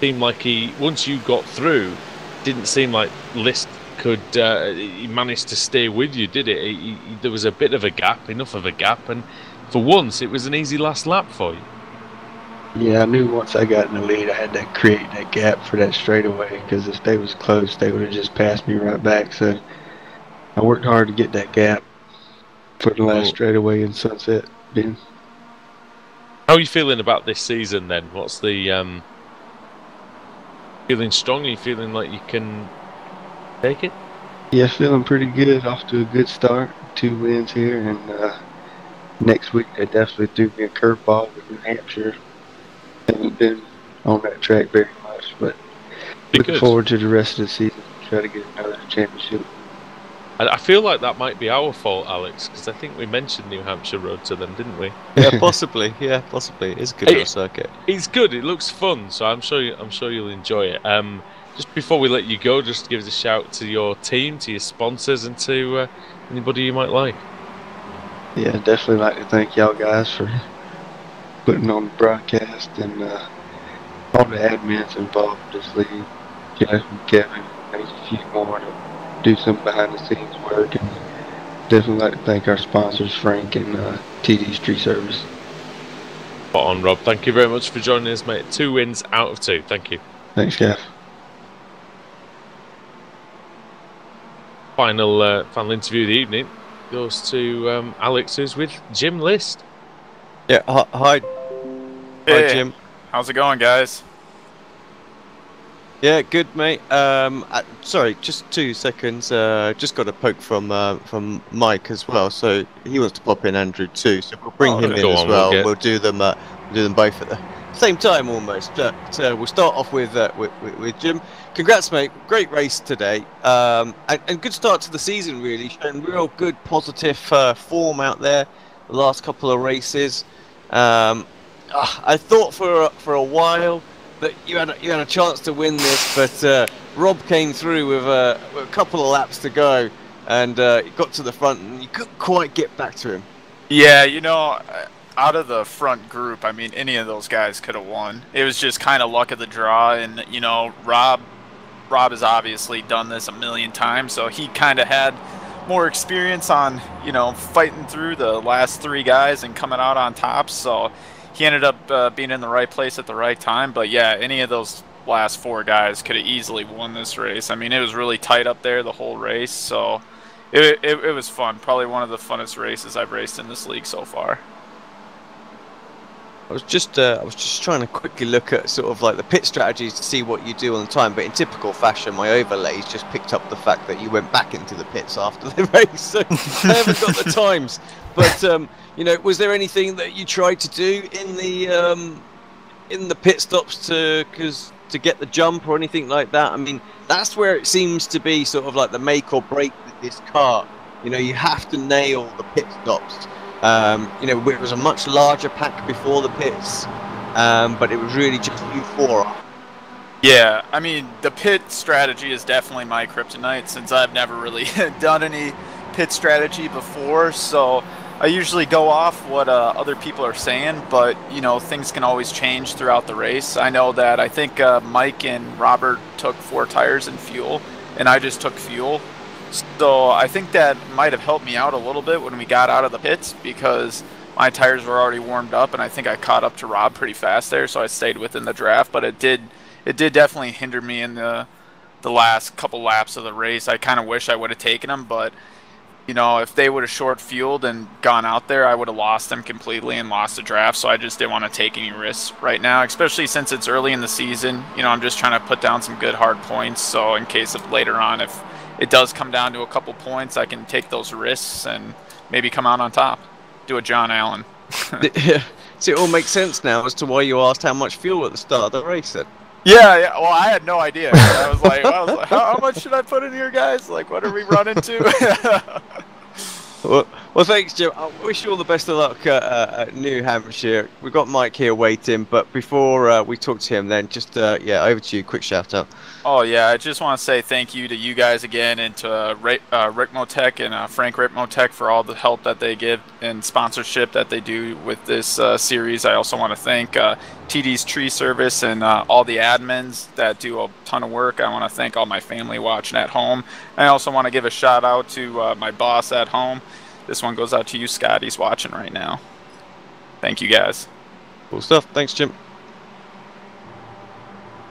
seemed like once you got through, didn't seem like List could he managed to stay with you, did it? There was a bit of a gap, enough of a gap, and for once it was an easy last lap for you. Yeah, I knew once I got in the lead I had to create that gap for that straightaway, because if they was close they would have just passed me right back. So I worked hard to get that gap for the last straightaway in Sunset Bend. How are you feeling about this season then? What's the feeling strong? Are you feeling like you can take it? Yeah, feeling pretty good. Off to a good start. 2 wins here, and next week they definitely threw me a curveball with New Hampshire. Haven't been on that track very much, but looking forward to the rest of the season. Try to get another championship. I feel like that might be our fault, Alex, because I think we mentioned New Hampshire Road to them, didn't we? Yeah, possibly. Yeah, possibly. It's a good little circuit. It's good. It looks fun, so I'm sure you'll enjoy it. Just before we let you go, just give us a shout to your team, to your sponsors, and to anybody you might like. Yeah, definitely like to thank y'all guys for putting on the broadcast, and all the admins involved with this league. Jeff and Kevin, maybe a few more to do some behind the scenes work, and definitely like to thank our sponsors, Frank and TD Street Service. Spot on, Rob. Thank you very much for joining us, mate. 2 wins out of 2. Thank you. Thanks, Gav. Final interview of the evening goes to Alex, who's with Jim List. Yeah, hi. Hey, hi, Jim. How's it going, guys? Yeah, good, mate. Sorry, just 2 seconds. Just got a poke from Mike as well, so he wants to pop in Andrew too. So we'll bring him in as well. We'll do them both at the same time almost. But we'll start off with Jim. Congrats, mate! Great race today, and good start to the season. Really showing real good positive form out there. The last couple of races. I thought for a while that you had a chance to win this, but Rob came through with a couple of laps to go, and he got to the front, and you couldn't quite get back to him. Yeah, you know, out of the front group, I mean, any of those guys could have won. It was just kind of luck of the draw, and you know, Rob has obviously done this a million times, so he kind of had more experience on, you know, fighting through the last three guys and coming out on top. So he ended up being in the right place at the right time. But yeah, any of those last four guys could have easily won this race. I mean, it was really tight up there the whole race, so it was fun. Probably one of the funnest races I've raced in this league so far. I was just trying to quickly look at sort of like the pit strategies to see what you do on the time, but in typical fashion, my overlays just picked up the fact that you went back into the pits after the race, so I haven't got the times. But you know, was there anything that you tried to do in the pit stops to get the jump or anything like that? I mean, that's where it seems to be sort of like the make or break with this car. You know, you have to nail the pit stops. You know, it was a much larger pack before the pits, but it was really just you four. Yeah, I mean, the pit strategy is definitely my kryptonite, since I've never really done any pit strategy before, so I usually go off what other people are saying, but, you know, things can always change throughout the race. I know that I think Mike and Robert took 4 tires and fuel, and I just took fuel. So I think that might have helped me out a little bit when we got out of the pits, because my tires were already warmed up, and I think I caught up to Rob pretty fast there, so I stayed within the draft. But it did definitely hinder me in the last couple laps of the race. I kind of wish I would have taken them, but you know, if they would have short fueled and gone out there, I would have lost them completely and lost the draft. So I just didn't want to take any risks right now, especially since it's early in the season. You know, I'm just trying to put down some good hard points, so in case of later on, if it does come down to a couple points, I can take those risks and maybe come out on top. Do a John Allen. So it all makes sense now as to why you asked how much fuel at the start of the race then. Yeah. Well, I had no idea. I was like, how much should I put in here, guys? Like, what are we running to? Well, thanks, Jim. I wish you all the best of luck at New Hampshire. We've got Mike here waiting, but before we talk to him, then just yeah, over to you. Quick shout out. Oh yeah, I just want to say thank you to you guys again, and to Ricmotech and Frank Ricmotech for all the help that they give and sponsorship that they do with this series. I also want to thank TD's Tree Service and all the admins that do a ton of work. I want to thank all my family watching at home. I also want to give a shout out to my boss at home. This one goes out to you, Scott. He's watching right now. Thank you, guys. Cool stuff. Thanks, Jim.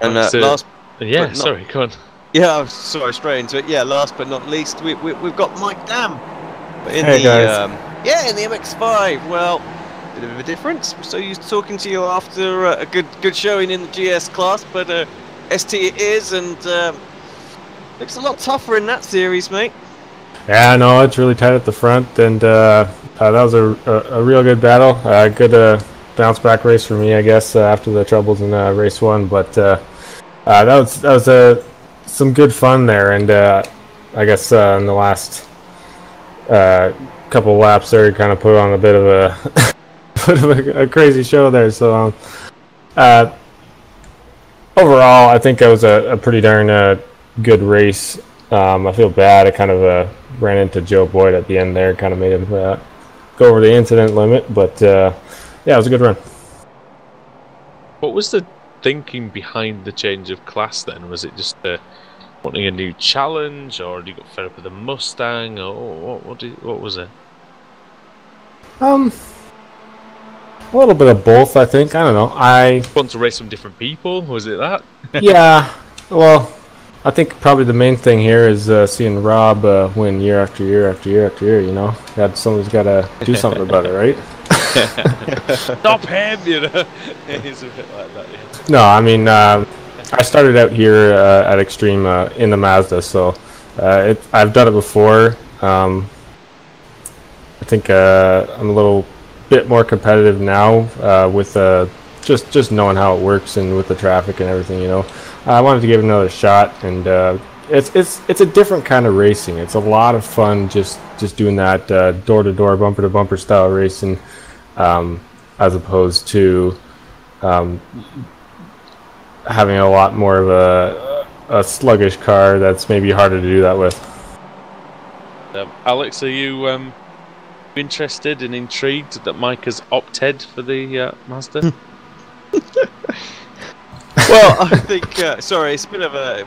And last... Yeah, sorry, go on. Yeah, I'm sorry, straight into it. Yeah, last but not least, we've got Mike Dam in hey, the guys. in the MX-5. Well, bit of a difference. We're so used to talking to you after a good showing in the GS class, but ST it is, and looks a lot tougher in that series, mate. Yeah, no, it's really tight at the front, and that was a real good battle. Good bounce back race for me, I guess, after the troubles in race 1, but. That was some good fun there, and I guess in the last couple laps there, kind of put on a bit of a crazy show there. So overall, I think it was a pretty darn good race. I feel bad. I kind of ran into Joe Boyd at the end there, kind of made him go over the incident limit, but yeah, it was a good run. What was the thinking behind the change of class then? Was it just wanting a new challenge, or you got fed up with the Mustang, or what was it? A little bit of both, I think. I don't know. I want to race some different people. Was it that? Yeah. Well, I think probably the main thing here is seeing Rob win year after year after year after year. You know, someone's got to do something about it, right? Stop him, you know. He's a bit like that, yeah. No, I mean, I started out here at Extreme in the Mazda, so I've done it before. I think I'm a little bit more competitive now with just knowing how it works and with the traffic and everything, you know. I wanted to give it another shot, and it's a different kind of racing. It's a lot of fun just doing that door to door, bumper to bumper style racing, as opposed to having a lot more of a sluggish car that's maybe harder to do that with. Alex, are you interested and intrigued that Mike has opted for the Mazda? Well, I think sorry, it's a bit of a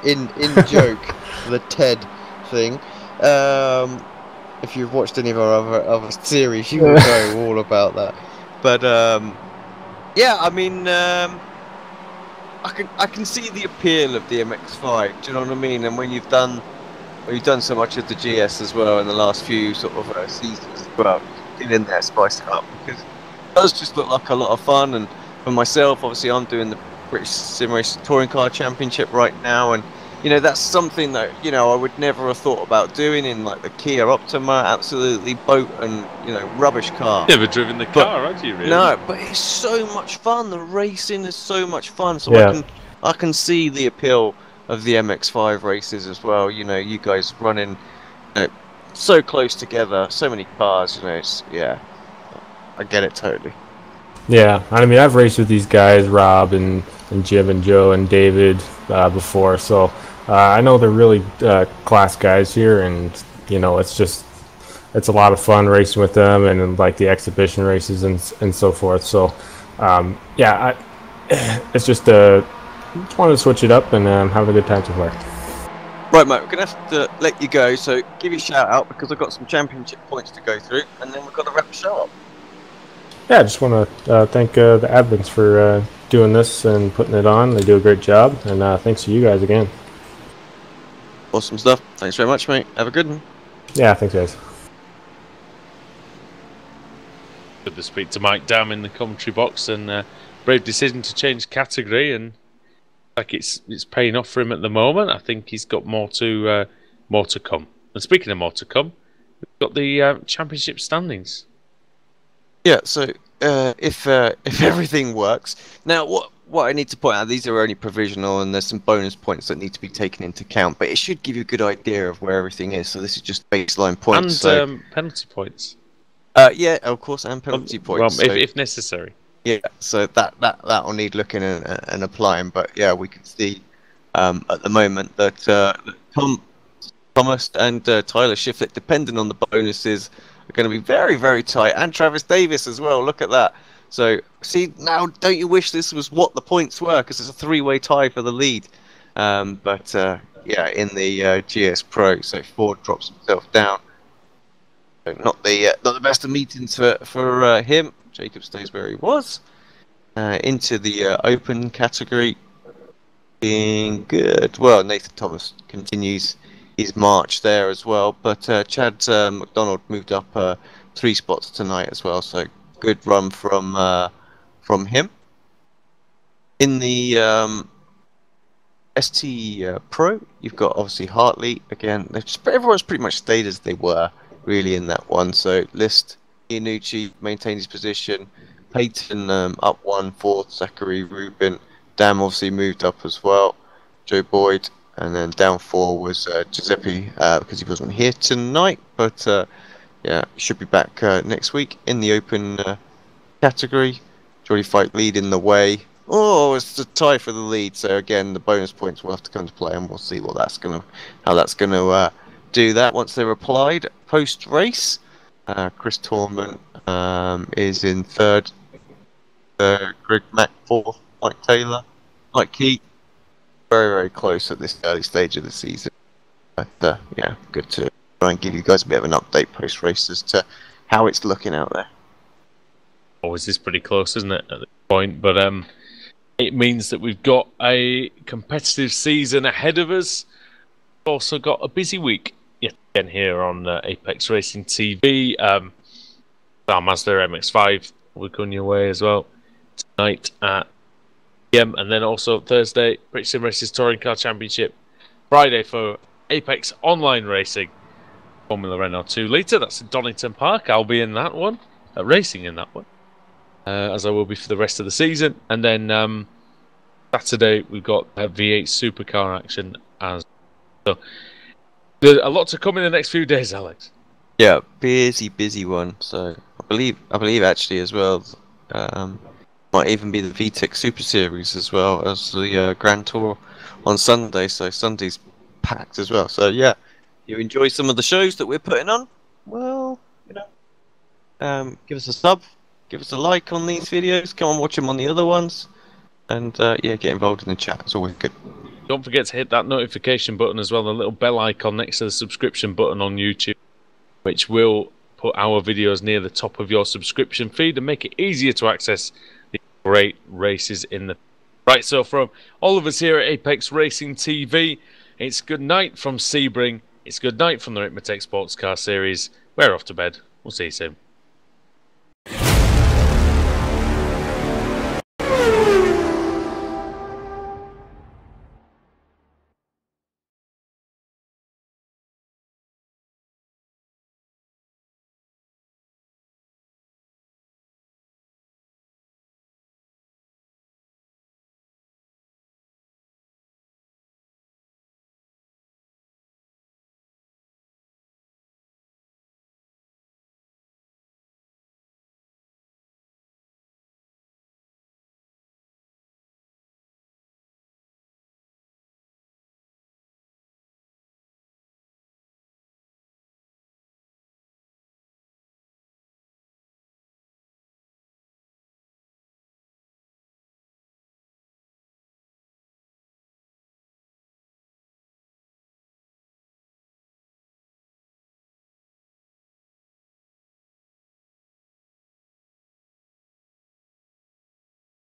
in joke, the TED thing. If you've watched any of our other series, you will know all about that. But yeah, I mean, I can see the appeal of the MX-5. Do you know what I mean? And when you've done so much of the GS as well in the last few sort of seasons as well, get in there, spice it up, because it does just look like a lot of fun. And for myself, obviously, I'm doing the British Sim Race Touring Car Championship right now, and you know that's something that I would never have thought about doing in like the Kia Optima, absolutely boat and rubbish car. Never driven the car, have you? Really? No, but it's so much fun. The racing is so much fun. So Yeah. I can see the appeal of the MX-5 races as well. You guys running so close together, so many cars. I get it totally. Yeah, I mean, I've raced with these guys, Rob and Jim and Joe and David before, so I know they're really class guys here, and it's a lot of fun racing with them, and like the exhibition races and so forth. So yeah, it's just wanted to switch it up and having a good time so far. Right, mate, we're gonna have to let you go. So give you a shout out because I've got some championship points to go through, and then we've got to wrap the show up. Yeah, I just want to thank the admins for doing this and putting it on. They do a great job, and thanks to you guys again. Awesome stuff. Thanks very much, mate. Have a good one. Yeah, thanks, guys. Good to speak to Mike Dam in the commentary box, and brave decision to change category, and like it's paying off for him at the moment. I think he's got more to come. And speaking of more to come, we've got the championship standings. Yeah, so if everything works, now what I need to point out, these are only provisional, and there's some bonus points that need to be taken into account, but it should give you a good idea of where everything is. So this is just baseline points and penalty points. Yeah, of course, and penalty points. Well, so, if necessary. Yeah, so that will need looking and applying, but yeah, we can see at the moment that Thomas and Tyler Shiflett, depending on the bonuses, are going to be very, very tight, and Travis Davis as well. Look at that. So, see, now, don't you wish this was what the points were? Because it's a three-way tie for the lead. But yeah, in the GS Pro, so Ford drops himself down. So not the best of meetings for him. Jacob stays where he was. Into the open category, being good. Well, Nathan Thomas continues his march there as well, but Chad McDonald moved up 3 spots tonight as well, so good run from him. In the ST Pro, you've got obviously Hartley again. Everyone's pretty much stayed as they were really in that one. So List, Iannucci maintained his position. Peyton up 1, 4th. Zachary Rubin. Dam obviously moved up as well. Joe Boyd. And then down 4 was Giuseppe because he wasn't here tonight. But yeah, should be back next week in the open category. Jolly Fight leading the way. Oh, it's a tie for the lead. So again, the bonus points will have to come to play, and we'll see what how that's gonna do that once they're applied post race. Chris Torman is in 3rd. Greg Mack 4th. Mike Taylor, Mike Key. Very, very close at this early stage of the season. But yeah, good to try and give you guys a bit of an update post race as to how it's looking out there. Always is pretty close, isn't it, at this point? But it means that we've got a competitive season ahead of us. We've also got a busy week yet again here on Apex Racing TV. Our Mazda MX-5 will come your way as well tonight at PM, and then also Thursday, British Sim Races Touring Car Championship. Friday for Apex Online Racing, Formula Renault 2 Litre. That's in Donington Park. I'll be in that one, racing in that one. as I will be for the rest of the season. And then Saturday we've got V8 supercar action. So there's a lot to come in the next few days, Alex. Yeah, busy one. So I believe actually as well, might even be the VTEC Super Series as well as the Grand Tour on Sunday. So Sunday's packed as well. So yeah, you enjoy some of the shows that we're putting on? Well, give us a sub, give us a like on these videos. Come and watch them on the other ones, and yeah, get involved in the chat. It's always good. Don't forget to hit that notification button as well, the little bell icon next to the subscription button on YouTube, which will put our videos near the top of your subscription feed and make it easier to access the great races in the... Right, so from all of us here at Apex Racing TV, it's good night from Sebring, it's good night from the Ricmotech Sports Car Series. We're off to bed. We'll see you soon.